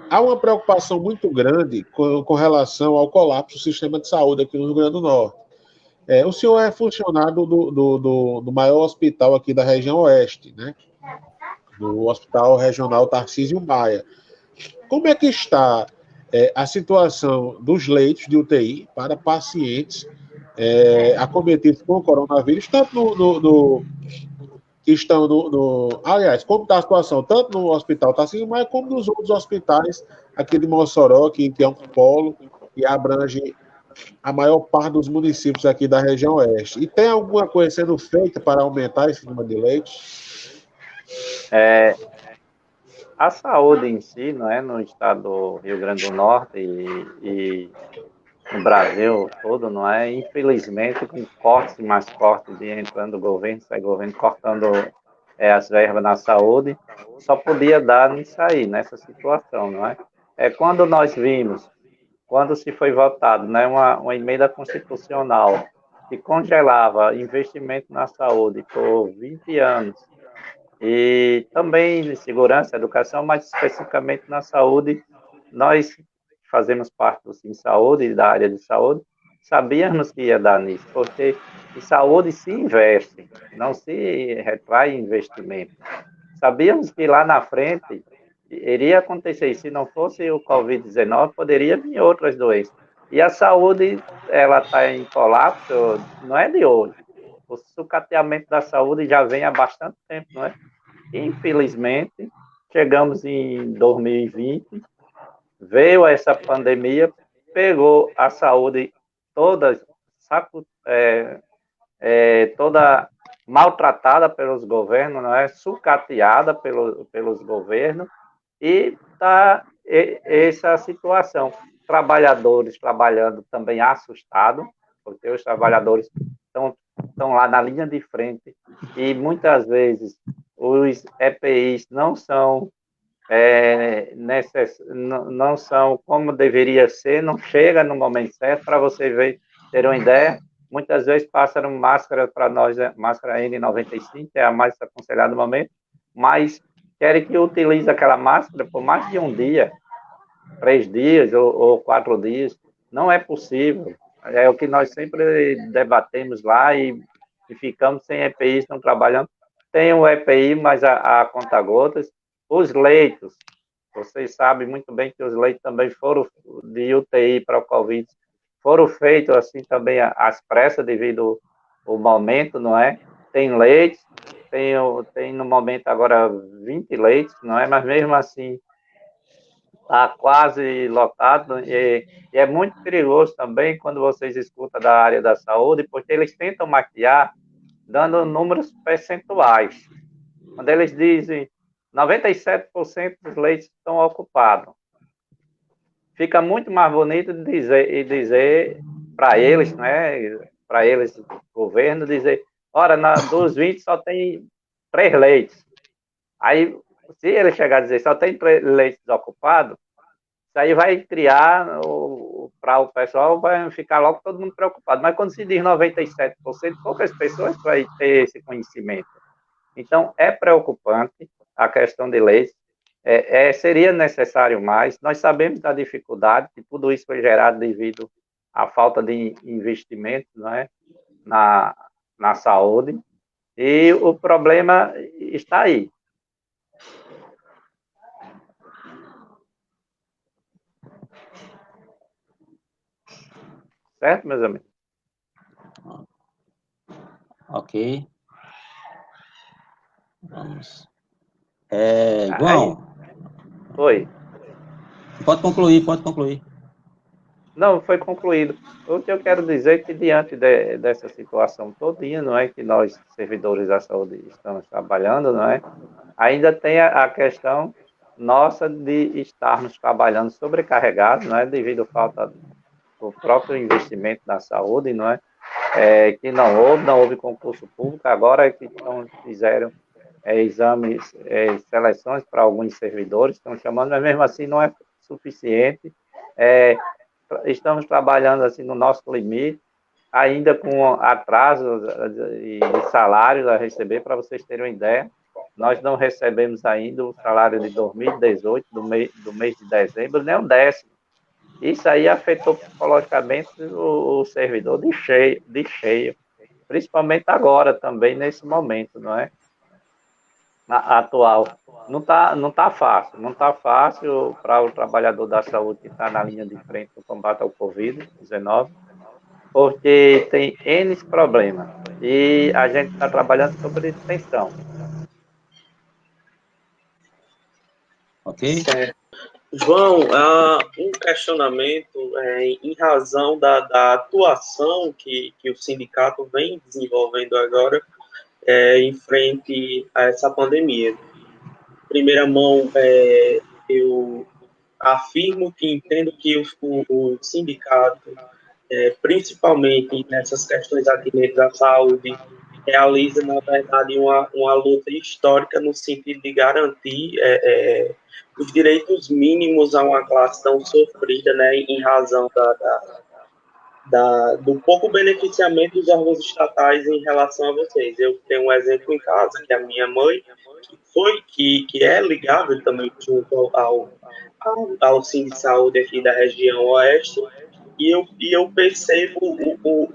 Speaker 1: há uma preocupação muito grande com relação ao colapso do sistema de saúde aqui no Rio Grande do Norte. O senhor é funcionário do maior hospital aqui da região oeste, né? Do Hospital Regional Tarcísio Maia. Como é que está a situação dos leitos de UTI para pacientes acometidos com o coronavírus, tanto que estão aliás, como está a situação tanto no Hospital Tarcísio Maia como nos outros hospitais aqui de Mossoró, que é um polo e abrange a maior parte dos municípios aqui da região oeste. E tem alguma coisa sendo feita para aumentar esse número de leitos?
Speaker 6: A saúde em si, não é, no estado do Rio Grande do Norte e no Brasil todo, não é, infelizmente, com cortes mais cortes de entrando o governo, sai governo cortando as verbas na saúde, só podia dar nisso aí, nessa situação, não é? Quando nós vimos, quando se foi votado, né, uma emenda constitucional que congelava investimento na saúde por 20 anos, e também de segurança, educação, mas especificamente na saúde, nós fazemos parte do Sim Saúde, da área de saúde, sabíamos que ia dar nisso, porque em saúde se investe, não se retrai investimento. Sabíamos que lá na frente iria acontecer, e se não fosse o Covid-19, poderia vir outras doenças. E a saúde, ela está em colapso, não é de hoje. O sucateamento da saúde já vem há bastante tempo, não é? Infelizmente, chegamos em 2020, veio essa pandemia, pegou a saúde toda, toda maltratada pelos governos, não é? Sucateada pelos governos, e está essa situação. Trabalhadores trabalhando também assustados, porque os trabalhadores estão lá na linha de frente, e muitas vezes os EPIs não são não são como deveria ser, não chega no momento certo. Para você ter uma ideia, muitas vezes passaram máscara para nós, máscara N95, é a mais aconselhada no momento, mas querem que utilize aquela máscara por mais de um dia, 3 dias ou 4 dias. Não é possível. É o que nós sempre debatemos lá, e ficamos sem EPIs, estão trabalhando. Tem o EPI, mas a conta-gotas. Os leitos, vocês sabem muito bem que os leitos também foram de UTI para o Covid, foram feitos assim também às pressas devido ao momento, não é? Tem leitos, tem no momento agora 20 leitos, não é? Mas mesmo assim está quase lotado, e é muito perigoso também quando vocês escutam da área da saúde, porque eles tentam maquiar dando números percentuais. Quando eles dizem 97% dos leitos estão ocupados, fica muito mais bonito dizer para eles, né? Para eles, governo, dizer, ora, dos 20 só tem 3 leitos. Aí, se ele chegar a dizer só tem 3 leitos ocupados, Isso aí vai criar, para o pessoal, vai ficar logo todo mundo preocupado. Mas quando se diz 97%, poucas pessoas vão ter esse conhecimento. Então, é preocupante a questão de leis. Seria necessário mais. Nós sabemos da dificuldade, que tudo isso foi gerado devido à falta de investimento, não é? na saúde. E o problema está aí. Certo, meus amigos?
Speaker 5: Ok. Vamos. João.
Speaker 6: Oi.
Speaker 5: Pode concluir.
Speaker 6: Não, foi concluído. O que eu quero dizer é que, diante dessa situação todinha, não é, que nós, servidores da saúde, estamos trabalhando, não é, ainda tem a questão nossa de estarmos trabalhando sobrecarregados, não é, devido à falta do próprio investimento na saúde, não é, que não houve concurso público, agora é que fizeram exames, seleções para alguns servidores, estão chamando, mas mesmo assim não é suficiente. Estamos trabalhando assim no nosso limite, ainda com atraso de salários a receber. Para vocês terem uma ideia, nós não recebemos ainda o salário de 2018, do mês de dezembro, nem um décimo. Isso aí afetou psicologicamente o servidor de cheio, principalmente agora também, nesse momento, não é? Atual. Não tá fácil para o trabalhador da saúde que está na linha de frente do combate ao Covid-19, porque tem N problemas e a gente está trabalhando sobre tensão.
Speaker 5: Ok?
Speaker 4: Certo. João, um questionamento em razão da atuação que o sindicato vem desenvolvendo agora em frente a essa pandemia. Em primeira mão, eu afirmo que entendo que o sindicato, principalmente nessas questões atinentes à saúde, realiza, na verdade, uma luta histórica no sentido de garantir os direitos mínimos a uma classe tão sofrida, né, em razão do pouco beneficiamento dos órgãos estatais em relação a vocês. Eu tenho um exemplo em casa, que é a minha mãe, que é ligável também junto ao Cine Saúde aqui da região oeste, e eu percebo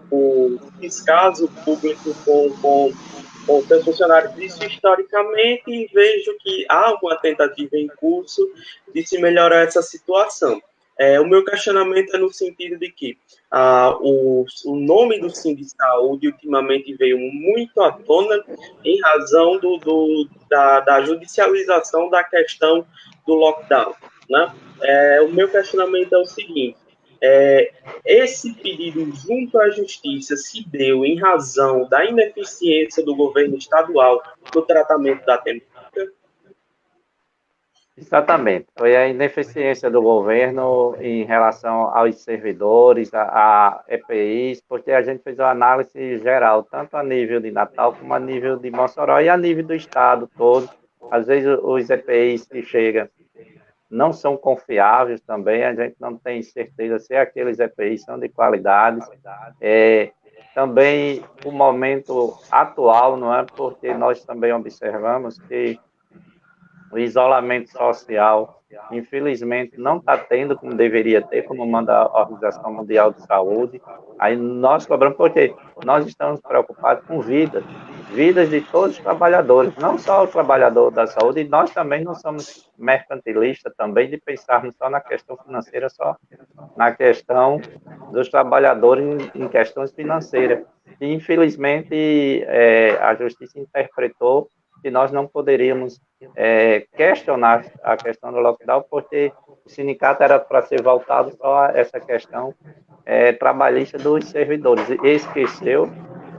Speaker 4: o descaso público com seus funcionários, isso historicamente, e vejo que há uma tentativa em curso de se melhorar essa situação. O meu questionamento é no sentido de que o nome do Cine Saúde ultimamente veio muito à tona em razão da judicialização da questão do lockdown, né? O meu questionamento é o seguinte: esse pedido junto à justiça se deu em razão da ineficiência do governo estadual no tratamento da temática?
Speaker 6: Exatamente. Foi a ineficiência do governo em relação aos servidores, a EPIs, porque a gente fez uma análise geral, tanto a nível de Natal como a nível de Mossoró e a nível do estado todo. Às vezes os EPIs que chegam não são confiáveis também, a gente não tem certeza se aqueles EPIs são de qualidade. Também o momento atual, não é? Porque nós também observamos que o isolamento social, infelizmente, não está tendo como deveria ter, como manda a Organização Mundial de Saúde. Aí nós cobramos, porque nós estamos preocupados com vidas de todos os trabalhadores, não só o trabalhador da saúde, e nós também não somos mercantilistas também de pensarmos só na questão financeira, só na questão dos trabalhadores em questões financeiras. E, infelizmente, a Justiça interpretou que nós não poderíamos questionar a questão do lockdown, porque o sindicato era para ser voltado só a essa questão trabalhista dos servidores. E esqueceu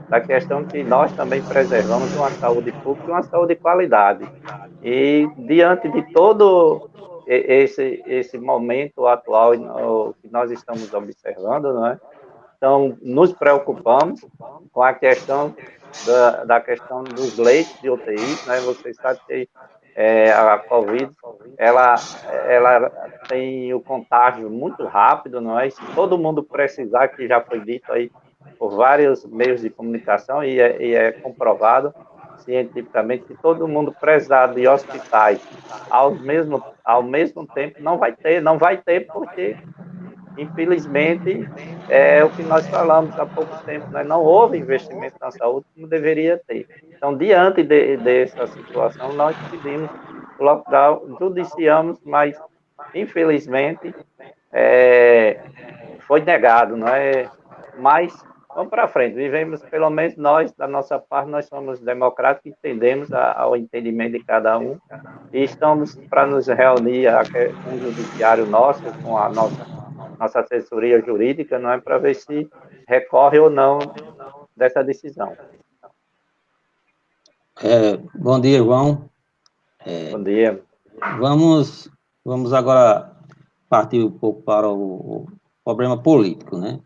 Speaker 6: da questão que nós também preservamos uma saúde pública e uma saúde de qualidade. E, diante de todo esse momento atual que nós estamos observando, não é? Então, nos preocupamos com a questão da questão dos leitos de UTI, né? Vocês sabem que a Covid, ela tem o contágio muito rápido, não é? Se todo mundo precisar, que já foi dito aí por vários meios de comunicação e é comprovado cientificamente, se todo mundo precisar de hospitais ao mesmo tempo, não vai ter porque, infelizmente, é o que nós falamos há pouco tempo, né? Não houve investimento na saúde como deveria ter. Então, diante dessa situação, nós pedimos o lockdown, judiciamos, mas, infelizmente, foi negado, não é? Mas vamos para frente, vivemos, pelo menos nós, da nossa parte, nós somos democráticos, entendemos ao entendimento de cada um, e estamos para nos reunir com o judiciário nosso, com a nossa assessoria jurídica, não é, para ver se recorre ou não dessa decisão.
Speaker 5: Bom dia, João.
Speaker 6: Bom dia.
Speaker 5: Vamos agora partir um pouco para o problema político, né?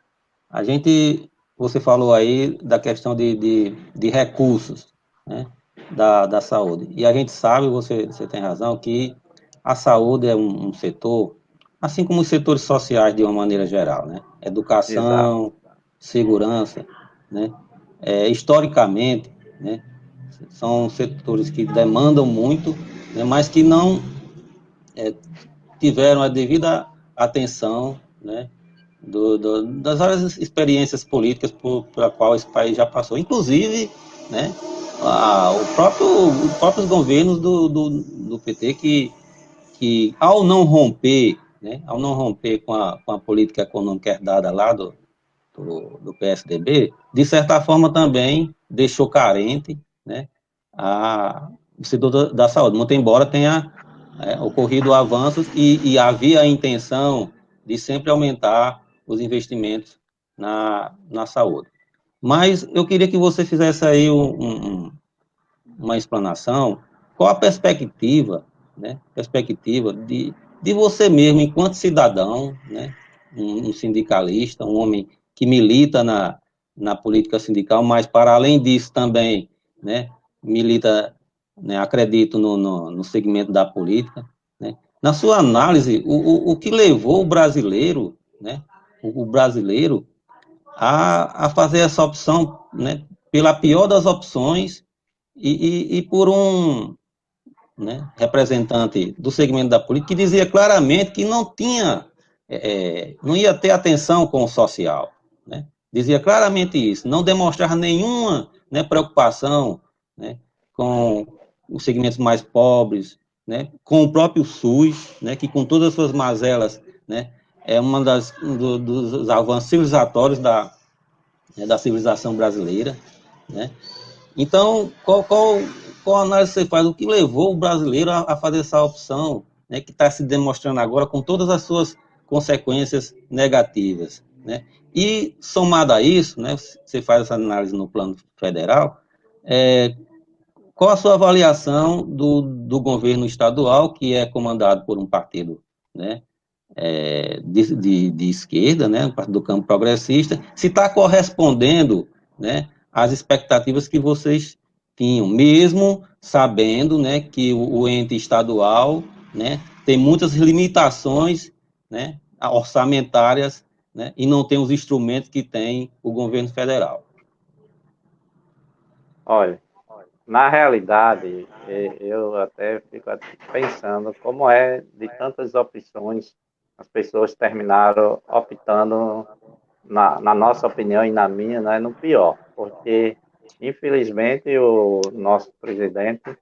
Speaker 5: Você falou aí da questão de recursos, né, da saúde. E a gente sabe, você tem razão, que a saúde é um setor, assim como os setores sociais de uma maneira geral, né? Educação, exato, segurança, né? Historicamente, né, são setores que demandam muito, né, mas que não tiveram a devida atenção, né, das várias experiências políticas por qual esse país já passou, inclusive, né, os próprios governos do PT que ao não romper, né, com a política econômica herdada lá do PSDB, de certa forma também deixou carente, né, o setor da saúde, muito embora tenha ocorrido avanços e havia a intenção de sempre aumentar os investimentos na saúde. Mas eu queria que você fizesse aí uma explanação, qual a perspectiva, né, de você mesmo, enquanto cidadão, né, um sindicalista, um homem que milita na política sindical, mas para além disso também, né, milita, né, acredito no segmento da política, né. Na sua análise, o que levou o brasileiro, né, o brasileiro a fazer essa opção, né, pela pior das opções e por um, né, representante do segmento da política que dizia claramente que não ia ter atenção com o social, né? Dizia claramente isso, não demonstrava nenhuma, né, preocupação, né, com os segmentos mais pobres, né, com o próprio SUS, né, que com todas as suas mazelas, né, é uma dos avanços civilizatórios da civilização brasileira, né? Então, qual análise você faz? O que levou o brasileiro a fazer essa opção, né, que está se demonstrando agora com todas as suas consequências negativas, né? E, somado a isso, né, você faz essa análise no plano federal, qual a sua avaliação do governo estadual, que é comandado por um partido, né, de esquerda, né, um partido do campo progressista, se está correspondendo, né, às expectativas que vocês tinham, mesmo sabendo, né, que o ente estadual, né, tem muitas limitações, né, orçamentárias, né, e não tem os instrumentos que tem o governo federal.
Speaker 6: Olha, na realidade, eu até fico pensando como é de tantas opções as pessoas terminaram optando, na nossa opinião e na minha, né, no pior, porque, infelizmente, o nosso presidente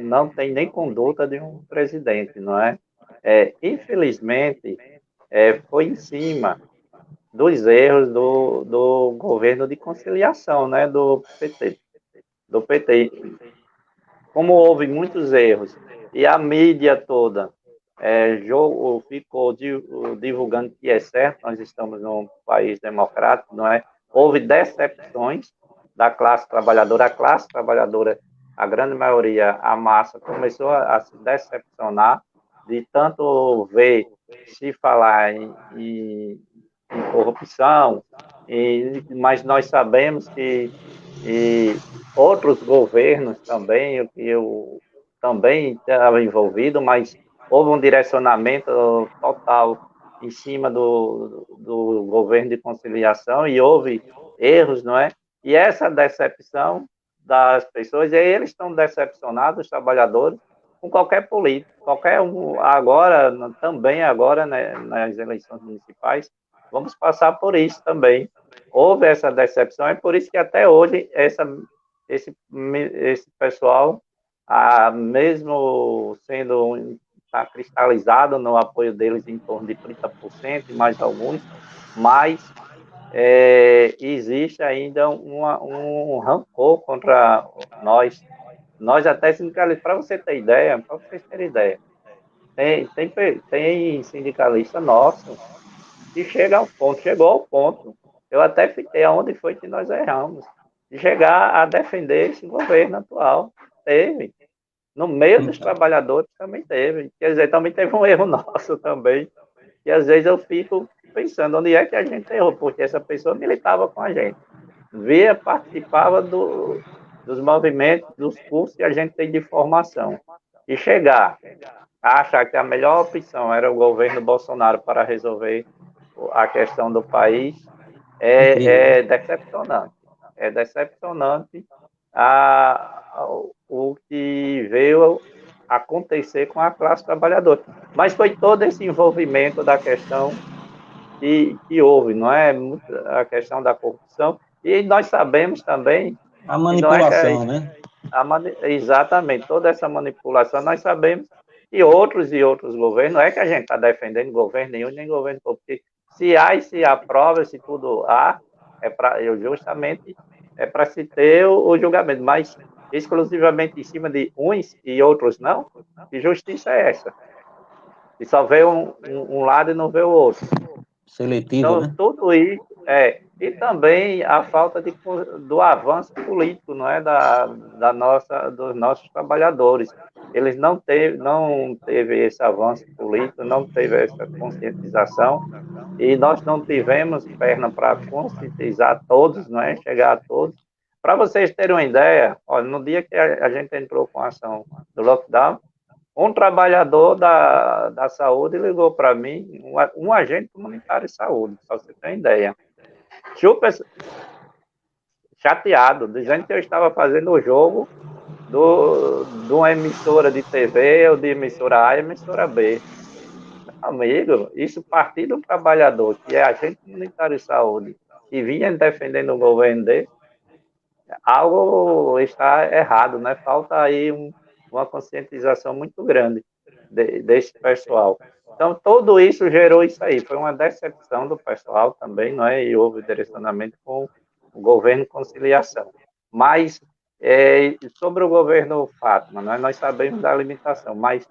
Speaker 6: não tem nem conduta de um presidente, não é? Infelizmente, foi em cima dos erros do governo de conciliação, né, do PT. Como houve muitos erros e a mídia toda ficou divulgando que é certo, nós estamos num país democrático, não é? Houve decepções da classe trabalhadora, a grande maioria, a massa, começou a se decepcionar de tanto ver se falar em corrupção, mas nós sabemos que outros governos também, que eu também estava envolvido, mas houve um direcionamento total em cima do governo de conciliação e houve erros, não é? E essa decepção das pessoas, e aí eles estão decepcionados, os trabalhadores, com qualquer político, qualquer um, agora, também agora, né, nas eleições municipais, vamos passar por isso também. Houve essa decepção, é por isso que até hoje esse pessoal, mesmo sendo tá cristalizado no apoio deles em torno de 30% e mais alguns, mas existe ainda um rancor contra nós. Nós até sindicalistas, para você ter ideia, para vocês terem ideia, tem sindicalista nosso que chegou ao ponto. Eu até fiquei aonde foi que nós erramos, de chegar a defender esse governo atual. Teve. No meio dos trabalhadores também teve. Quer dizer, também teve um erro nosso também. E às vezes eu fico pensando onde é que a gente errou, porque essa pessoa militava com a gente. Participava dos movimentos, dos cursos que a gente tem de formação. E chegar a achar que a melhor opção era o governo Bolsonaro para resolver a questão do país é decepcionante. É decepcionante o que veio acontecer com a classe trabalhadora. Mas foi todo esse envolvimento da questão que houve, não é? A questão da corrupção. E nós sabemos também...
Speaker 5: A manipulação, né?
Speaker 6: Exatamente, toda essa manipulação, nós sabemos que outros governos, não é que a gente está defendendo governo nenhum, nem governo, porque se há e se aprova, se tudo há, justamente é para se ter o julgamento, mas exclusivamente em cima de uns e outros não, que justiça é essa? E só vê um lado e não vê o outro.
Speaker 5: Seletivo,
Speaker 6: então,
Speaker 5: né?
Speaker 6: Tudo isso e também a falta do avanço político, não é, dos nossos trabalhadores. Eles não teve esse avanço político, não teve essa conscientização, e nós não tivemos perna para conscientizar todos, não é, chegar a todos. Para vocês terem uma ideia, olha, no dia que a gente entrou com a ação do lockdown, um trabalhador da saúde ligou para mim, um agente comunitário de saúde, para você ter uma ideia. Super chateado, dizendo que eu estava fazendo o jogo de uma emissora de TV ou de emissora A e emissora B. Amigo, isso partir do trabalhador, que é agente comunitário de saúde, e vinha defendendo o governo dele, algo está errado, né? Falta aí uma conscientização muito grande desse pessoal. Então, tudo isso gerou isso aí. Foi uma decepção do pessoal também, não é? E houve direcionamento com o governo conciliação. Mas, sobre o governo Fátima, nós sabemos da limitação, mas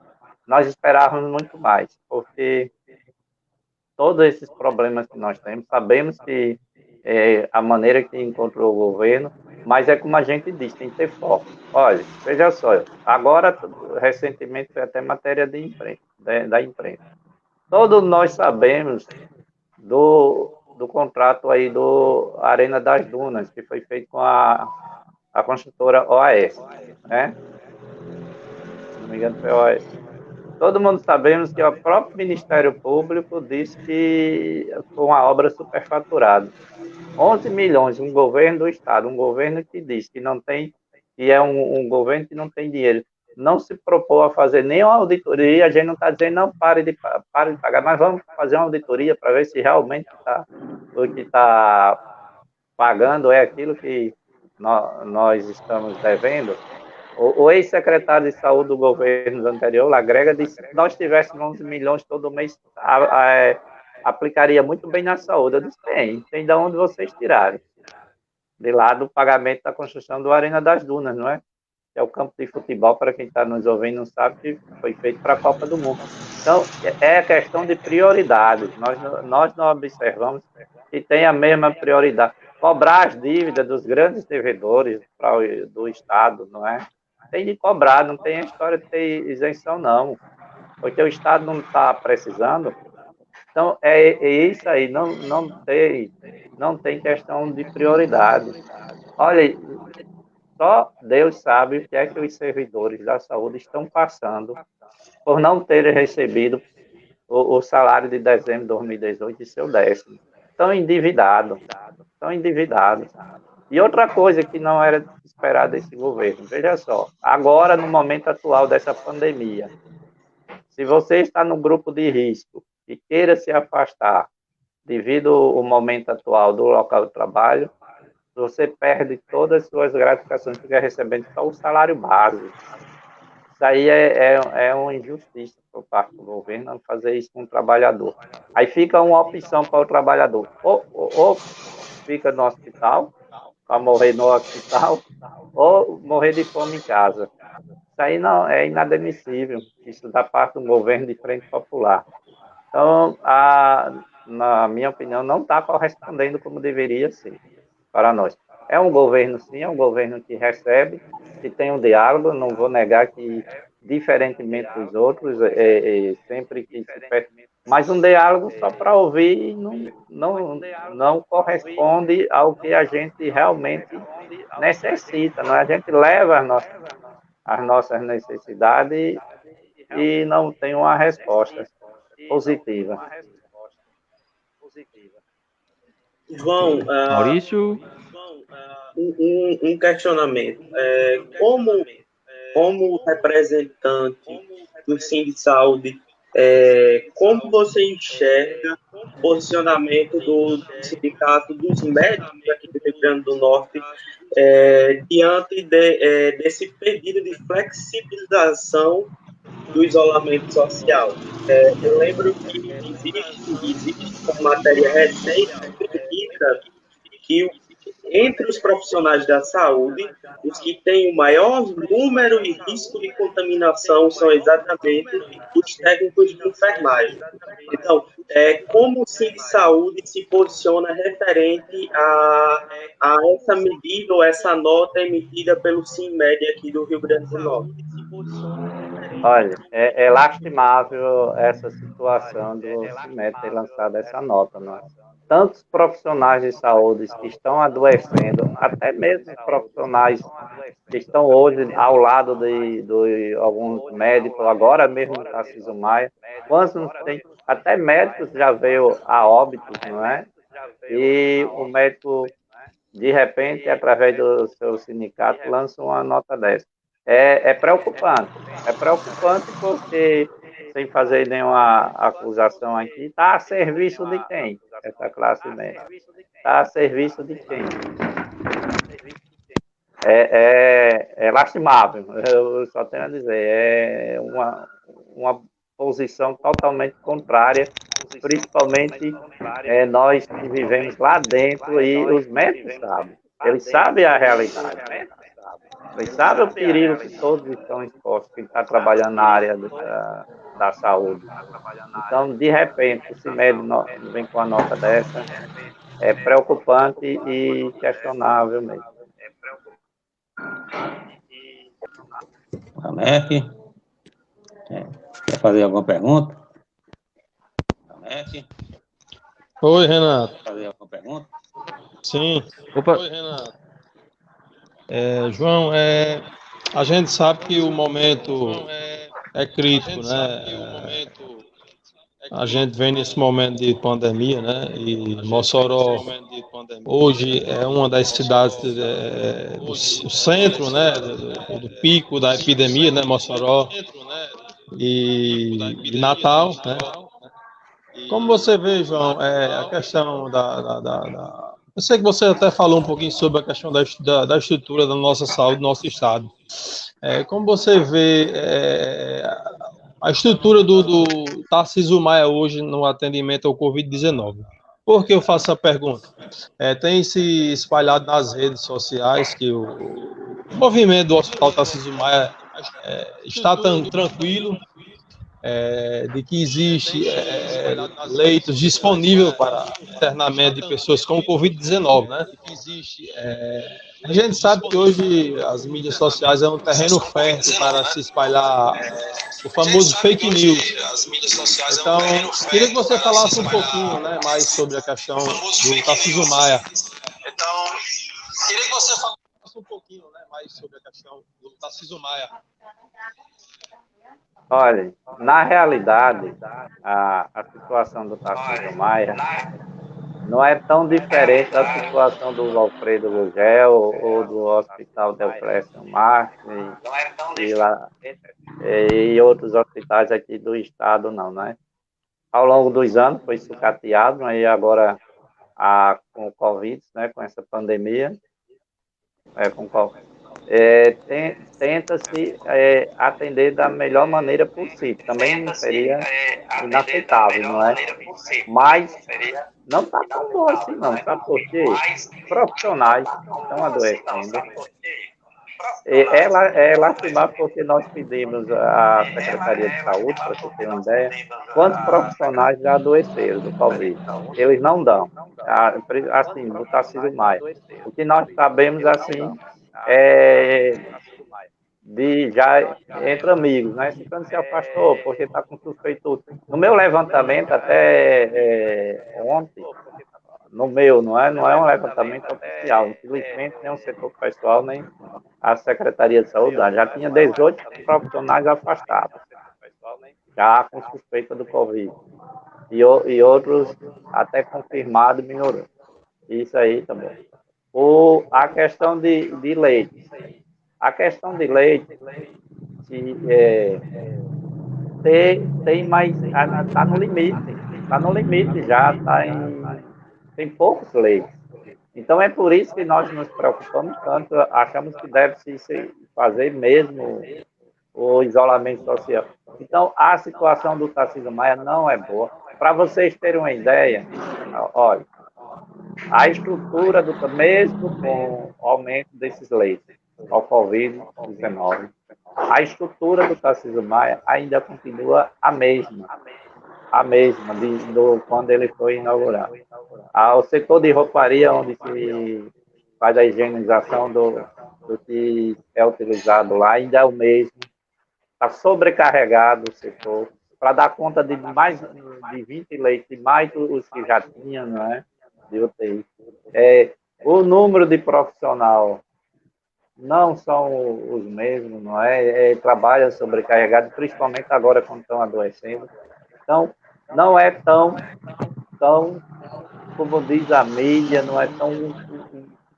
Speaker 6: nós esperávamos muito mais, porque todos esses problemas que nós temos, sabemos que a maneira que encontrou o governo, mas é como a gente diz, tem que ter foco. Olha, veja só, agora, recentemente, foi até matéria da imprensa. Todos nós sabemos do contrato aí do Arena das Dunas, que foi feito com a construtora OAS, né? Se não me engano, foi a OAS. Todo mundo sabemos que o próprio Ministério Público disse que foi uma obra superfaturada. 11 milhões, um governo do Estado, um governo que diz que não tem, que é um governo que não tem dinheiro, não se propôs a fazer nenhuma auditoria, a gente não está dizendo não pare de pagar, mas vamos fazer uma auditoria para ver se realmente o que está pagando é aquilo que nós estamos devendo. O ex-secretário de saúde do governo anterior, Lagrega, disse que se nós tivéssemos 11 milhões todo mês, aplicaria muito bem na saúde. Eu disse, tem de onde vocês tirarem. De lá do pagamento da construção do Arena das Dunas, não é? Que é o campo de futebol, para quem está nos ouvindo não sabe, que foi feito para a Copa do Mundo. Então, é questão de prioridades. Nós não observamos que tem a mesma prioridade. Cobrar as dívidas dos grandes devedores do Estado, não é? Tem de cobrar, não tem a história de ter isenção, não. Porque o Estado não está precisando. Então, é isso aí, não tem questão de prioridade. Olha, Só Deus sabe o que é que os servidores da saúde estão passando por não terem recebido o salário de dezembro de 2018 e seu 10º. Estão endividados. E outra coisa que não era esperada desse governo, veja só, agora no momento atual dessa pandemia, se você está no grupo de risco e queira se afastar devido ao momento atual do local de trabalho, você perde todas as suas gratificações, fica recebendo só o salário básico. Isso aí é uma injustiça por parte do governo fazer isso com o trabalhador. Aí fica uma opção para o trabalhador, ou fica no hospital, para morrer no hospital, ou morrer de fome em casa. Isso aí não é inadmissível, isso da parte do governo de Frente Popular. Então, na minha opinião, não está correspondendo como deveria ser para nós. É um governo, sim, é um governo que recebe, que tem um diálogo, não vou negar que, diferentemente dos outros, sempre que se pede, mas um diálogo só para ouvir não corresponde ao que a gente realmente necessita, não é? A gente leva as nossas necessidades e não tem uma resposta positiva.
Speaker 4: João,
Speaker 7: Maurício?
Speaker 4: um questionamento. Como representante do Sindisaúde, como você enxerga o posicionamento do Sindicato dos Médicos aqui do Rio Grande do Norte diante desse pedido de flexibilização do isolamento social? Eu lembro que existe uma matéria recente que indica que entre os profissionais da saúde, os que têm o maior número e risco de contaminação são exatamente os técnicos de enfermagem. Então, como o Sindisaúde se posiciona referente a essa medida ou essa nota emitida pelo CIMED aqui do Rio Grande do Norte?
Speaker 6: Olha, é lastimável essa situação do CIMED ter lançado essa nota, não é? Tantos profissionais de saúde que estão adoecendo, até mesmo profissionais que estão hoje ao lado de alguns médicos, agora mesmo no Tarcísio Maia, quantos tem, até médicos já veio a óbitos, não é? E o médico, de repente, através do seu sindicato, lança uma nota dessa. É preocupante porque, sem fazer nenhuma acusação aqui, está a serviço de quem? Essa classe média. Está a serviço de quem? É lastimável, eu só tenho a dizer, é uma posição totalmente contrária, principalmente nós que vivemos lá dentro e os médicos sabem, eles sabem a realidade, eles sabem o perigo que todos estão expostos, quem está trabalhando na área da saúde. Então, de repente, se CIMED vem com a nota dessa, é preocupante e questionável mesmo.
Speaker 5: América, quer fazer alguma pergunta?
Speaker 3: Oi, Renato.
Speaker 5: Quer fazer alguma pergunta?
Speaker 3: Sim.
Speaker 7: Opa.
Speaker 3: Oi, Renato. João, a gente sabe que o momento é crítico, né? A gente vem nesse momento de pandemia, né? E Mossoró hoje é uma das cidades do centro, né? Do pico da epidemia, né? Mossoró e Natal, né? Como você vê, João, a questão eu sei que você até falou um pouquinho sobre a questão da estrutura da nossa saúde, do nosso estado. Como você vê a estrutura do Tarcísio Maia hoje no atendimento ao Covid-19? Por que eu faço essa pergunta? Tem se espalhado nas redes sociais que o movimento do Hospital Tarcísio Maia está tão tranquilo, de que existe leitos disponíveis para internamento de pessoas com Covid-19, né? A gente sabe que hoje as mídias sociais é um terreno fértil para se espalhar o famoso fake news. Então, queria que você falasse um pouquinho, né, mais sobre a questão do Tarcísio Maia. mais sobre a questão do Tarcísio Maia.
Speaker 6: Olha, na realidade, a situação do Tarcísio Maia não é tão diferente da situação do Alfredo Gugel ou do Hospital Deoclésio Marques e outros hospitais aqui do estado, não, né? Ao longo dos anos foi sucateado, né? E agora com o Covid, né? Com essa pandemia, tenta-se atender da melhor maneira possível. Também seria inaceitável, não é? Mas não está tão bom assim, não. Sabe por quê? Profissionais estão adoecendo. É lastimar porque nós pedimos à Secretaria de Saúde, para você ter uma ideia, quantos profissionais já adoeceram do Covid. Eles não dão. Assim, do Tarcísio Maia. O que nós sabemos, assim, já entre amigos, né? Ficando se afastou, porque está com suspeito. No meu levantamento, até ontem, no meu, não é um levantamento oficial, infelizmente, nem o setor pessoal, nem a Secretaria de Saúde, já tinha 18 profissionais afastados, já com suspeita do Covid, e outros até confirmados, melhorou. Isso aí também. A questão de leite. A questão de leite tem mais, está no limite já, tem poucos leitos. Então é por isso que nós nos preocupamos tanto, achamos que deve-se fazer mesmo o isolamento social. Então a situação do Tarcísio Maia não é boa. Para vocês terem uma ideia, olha, a estrutura mesmo com o aumento desses leitos ao Covid-19, a estrutura do Tarcísio Maia ainda continua a mesma quando ele foi inaugurado. O setor de rouparia, onde se faz a higienização do que é utilizado lá, ainda é o mesmo. Está sobrecarregado o setor, para dar conta de mais de 20 leitos, mais os que já tinham, não é? De UTI. O número de profissional não são os mesmos, não é? Trabalha sobrecarregado, principalmente agora quando estão adoecendo. Então, não é tão, como diz a mídia, não é tão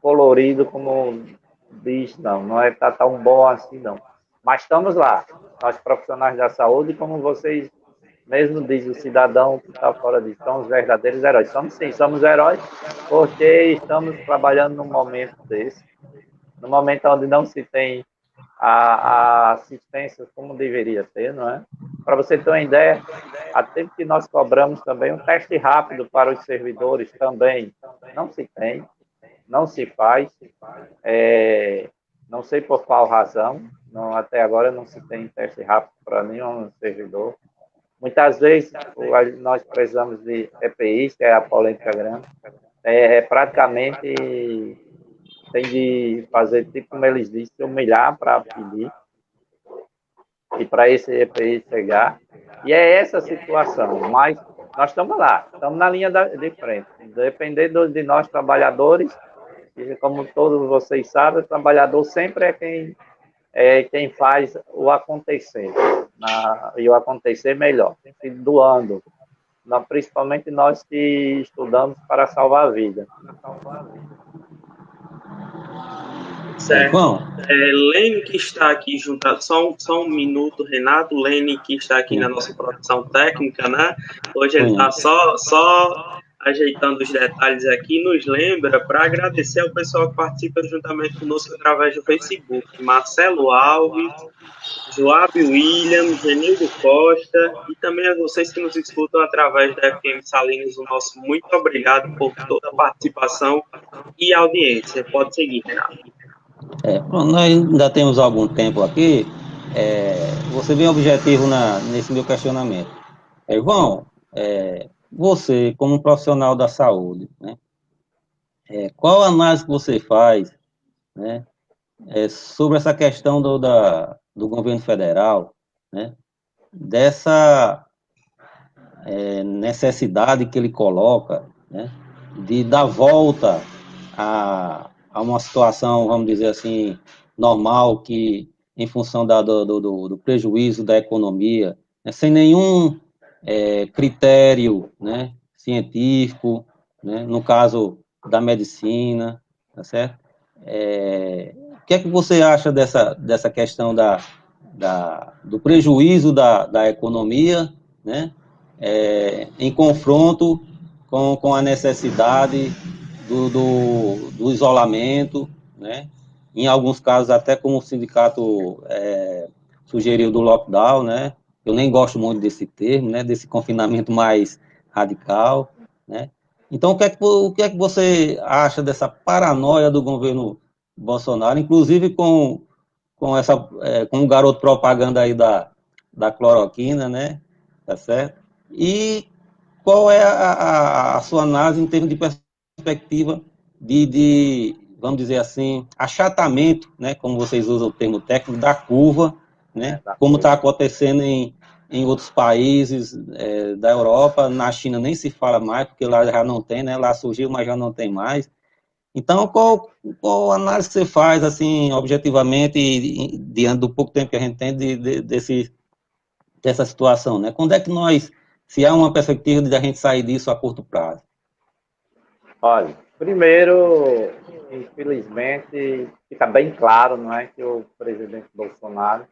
Speaker 6: colorido como diz, não está tão bom assim, não. Mas estamos lá, nós profissionais da saúde, como vocês mesmo dizem, o cidadão que está fora disso, são os verdadeiros heróis. Somos sim, somos heróis, porque estamos trabalhando num momento desse, num momento onde não se tem a assistência como deveria ter, não é? Para você ter uma ideia, há tempo que nós cobramos também um teste rápido para os servidores, também não se tem, não se faz, não sei por qual razão, até agora não se tem teste rápido para nenhum servidor. Muitas vezes nós precisamos de EPIs, que é a polêmica grande, praticamente tem de fazer, tipo como eles dizem, humilhar para pedir, e para esse EPI chegar. E é essa a situação, mas nós estamos lá, estamos na linha de frente. Dependendo de nós, trabalhadores, e como todos vocês sabem, o trabalhador sempre é quem faz o acontecer, e o acontecer melhor, sempre doando, principalmente nós que estudamos para salvar a vida.
Speaker 4: Certo. Lene, que está aqui junto, só um minuto, Renato. Lene, que está aqui na nossa produção técnica, né? Hoje ele está só ajeitando os detalhes aqui, nos lembra para agradecer ao pessoal que participa juntamente conosco através do Facebook. Marcelo Alves, Joab William, Genildo Costa, e também a vocês que nos escutam através da FM Salinas, o nosso muito obrigado por toda a participação e audiência. Pode seguir, Renato.
Speaker 5: Nós ainda temos algum tempo aqui. Você bem objetivo nesse meu questionamento. João, você, como profissional da saúde, né, qual a análise que você faz, né, sobre essa questão do governo federal, né, dessa necessidade que ele coloca, né, de dar volta a uma situação, vamos dizer assim, normal, que em função do prejuízo da economia, né, sem nenhum critério, né, científico, né, no caso da medicina, tá certo? O que é que você acha dessa questão do prejuízo da economia, né, em confronto com a necessidade do isolamento, né? Em alguns casos, até como o sindicato sugeriu do lockdown, né? Eu nem gosto muito desse termo, né? Desse confinamento mais radical, né? Então, o que é que você acha dessa paranoia do governo Bolsonaro, inclusive com o garoto propaganda aí da cloroquina, né? Tá certo? E qual é a sua análise em termos de perspectiva vamos dizer assim, achatamento, né, como vocês usam o termo técnico, da curva, né, como está acontecendo em outros países da Europa, na China nem se fala mais, porque lá já não tem, né, lá surgiu, mas já não tem mais. Então, qual análise que você faz, assim, objetivamente, diante do pouco tempo que a gente tem dessa situação, né? Quando é que se há uma perspectiva de a gente sair disso a curto prazo?
Speaker 6: Olha, primeiro, infelizmente, fica bem claro, não é, que o presidente Bolsonaro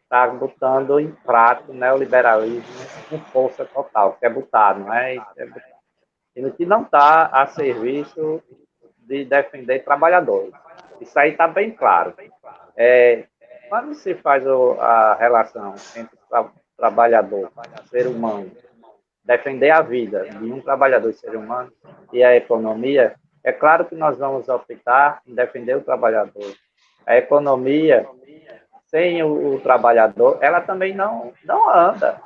Speaker 6: está botando em prática o neoliberalismo com força total, quer botar, não é? E que não está a serviço de defender trabalhadores. Isso aí está bem claro. Quando se faz a relação entre trabalhador, ser humano, defender a vida de um trabalhador, ser humano, e a economia, é claro que nós vamos optar em defender o trabalhador. A economia, sem o trabalhador, ela também não anda.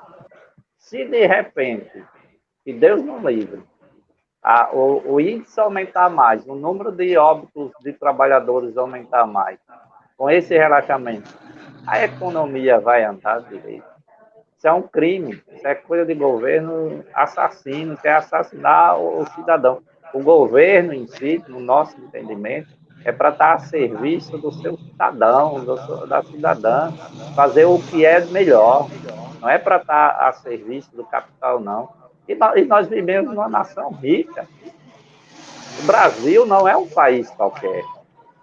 Speaker 6: Se de repente, que Deus não livre, o índice aumentar mais, o número de óbitos de trabalhadores aumentar mais, com esse relaxamento, a economia vai andar direito. Isso é um crime, isso é coisa de governo assassino, quer assassinar o cidadão. O governo em si, no nosso entendimento, é para estar a serviço do seu cidadão, da cidadã, fazer o que é melhor. Não é para estar a serviço do capital, não. E nós vivemos numa nação rica. O Brasil não é um país qualquer.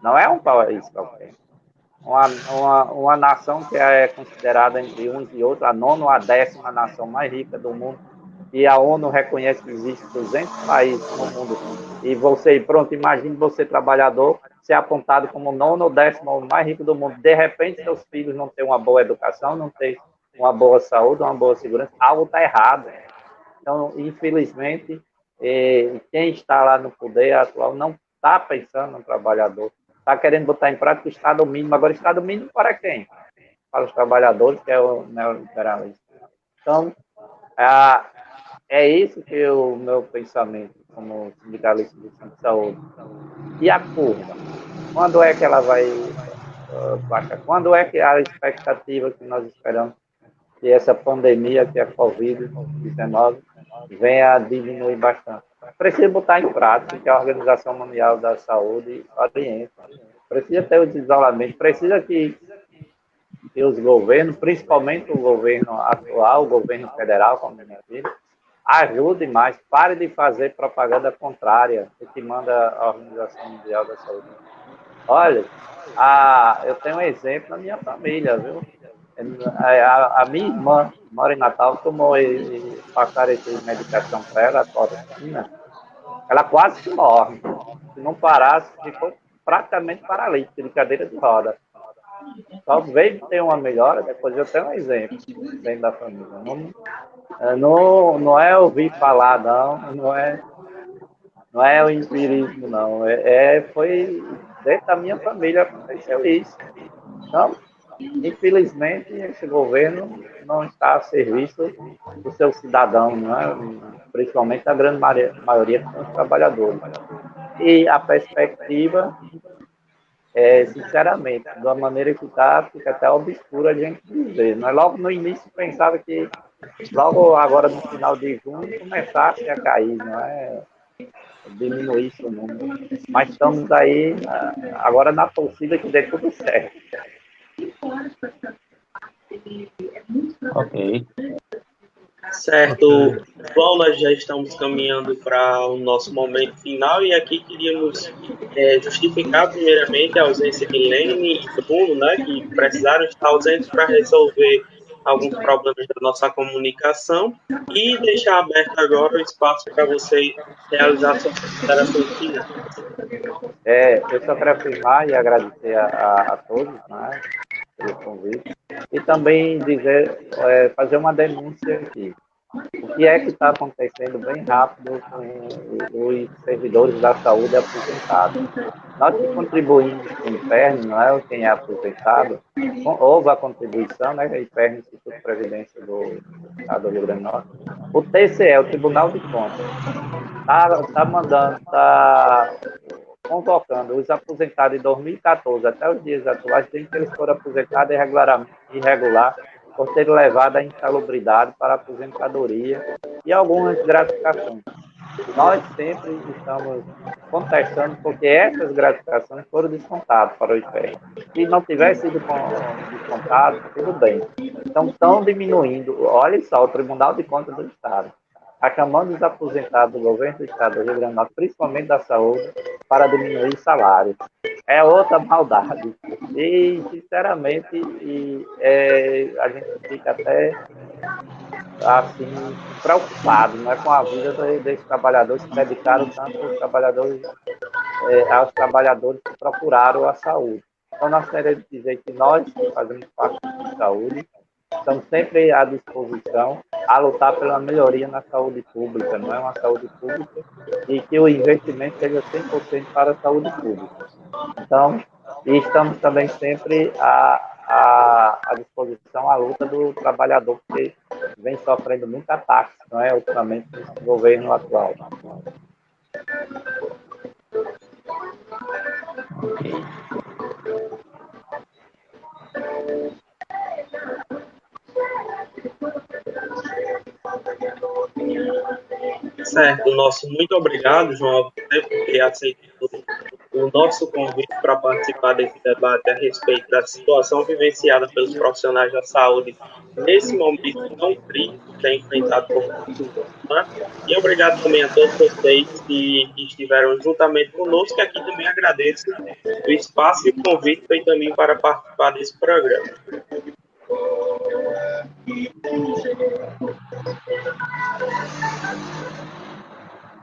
Speaker 6: Não é um país qualquer. Uma nação que é considerada entre uns e outros, a nona ou a 10ª nação mais rica do mundo, e a ONU reconhece que existem 200 países no mundo, e pronto, imagine você, trabalhador, ser apontado como o 9º ou 10º mais rico do mundo, de repente seus filhos não têm uma boa educação, não têm uma boa saúde, uma boa segurança, algo está errado. Então, infelizmente, quem está lá no poder atual não está pensando no trabalhador, está querendo botar em prática o Estado mínimo. Agora, Estado mínimo para quem? Para os trabalhadores, que é o neoliberalismo. Então, é isso que é o meu pensamento como sindicalista de saúde. E a curva? Quando é que ela vai baixar? Quando é que a expectativa que nós esperamos que essa pandemia, que é a Covid-19, venha a diminuir bastante? Precisa botar em prática que a Organização Mundial da Saúde orienta. Precisa ter o isolamento, precisa que os governos, principalmente o governo atual, o governo federal, como minha filha, ajude mais, pare de fazer propaganda contrária do que manda a Organização Mundial da Saúde. Olha, eu tenho um exemplo na minha família, viu? A minha irmã, mora em Natal, tomou e passaram essa medicação para ela, a cloroquina. Ela quase que morre. Se não parasse, ficou praticamente paralítica, de cadeira de roda. Talvez tenha uma melhora, depois eu tenho um exemplo dentro da família. Não é ouvir falar, não é o empirismo, não. Foi dentro da minha família aconteceu isso. Então, infelizmente, esse governo não está a serviço do seu cidadão, não é? Principalmente a grande maioria dos trabalhadores. E a perspectiva, sinceramente, da maneira que está, fica até obscura a gente dizer. Mas logo no início pensava que, logo agora no final de junho, começasse a cair, não é? diminuir esse número. Mas estamos aí agora na torcida que dê tudo certo.
Speaker 5: Ok.
Speaker 4: Certo, João, nós já estamos caminhando para o nosso momento final e aqui queríamos justificar primeiramente a ausência de Lene e Bruno, né, que precisaram estar ausentes para resolver alguns problemas da nossa comunicação e deixar aberto agora o espaço para você realizar suas considerações finais.
Speaker 6: Eu só quero afirmar e agradecer a todos, né, pelo convite e também dizer, fazer uma denúncia aqui. O que é que está acontecendo bem rápido com os servidores da saúde aposentados? Nós que contribuímos com o IPERN, não é quem é aposentado, houve a contribuição, né, IPERN, Instituto de Previdência do Estado do Rio Grande do Norte. O TCE, o Tribunal de Contas, está convocando os aposentados de 2014 até os dias atuais, desde que eles foram aposentados irregular, por ter levado a insalubridade para a aposentadoria e algumas gratificações. Nós sempre estamos contestando porque essas gratificações foram descontadas para o IPER. Se não tivesse sido descontado, tudo bem. Então, estão diminuindo. Olha só, o Tribunal de Contas do Estado está chamando os aposentados do governo do Estado do Rio Grande do Norte, principalmente da saúde, para diminuir salários. É outra maldade. E, sinceramente, a gente fica até assim, preocupado, né, com a vida desses trabalhadores que dedicaram tanto aos trabalhadores que procuraram a saúde. Então, nós queremos dizer que nós, que fazemos parte da saúde, estamos sempre à disposição a lutar pela melhoria na saúde pública, não é uma saúde pública, e que o investimento seja 100% para a saúde pública. Então, e estamos também sempre à disposição à luta do trabalhador, que vem sofrendo muito ataque, não é, ultimamente, no governo atual.
Speaker 5: Ok.
Speaker 4: Certo, muito obrigado, João, por ter aceitado o nosso convite para participar desse debate a respeito da situação vivenciada pelos profissionais da saúde nesse momento tão crítico que é enfrentado por todos, né? E obrigado também a todos vocês que estiveram juntamente conosco, e aqui também agradeço o espaço e o convite feito a mim para participar desse programa.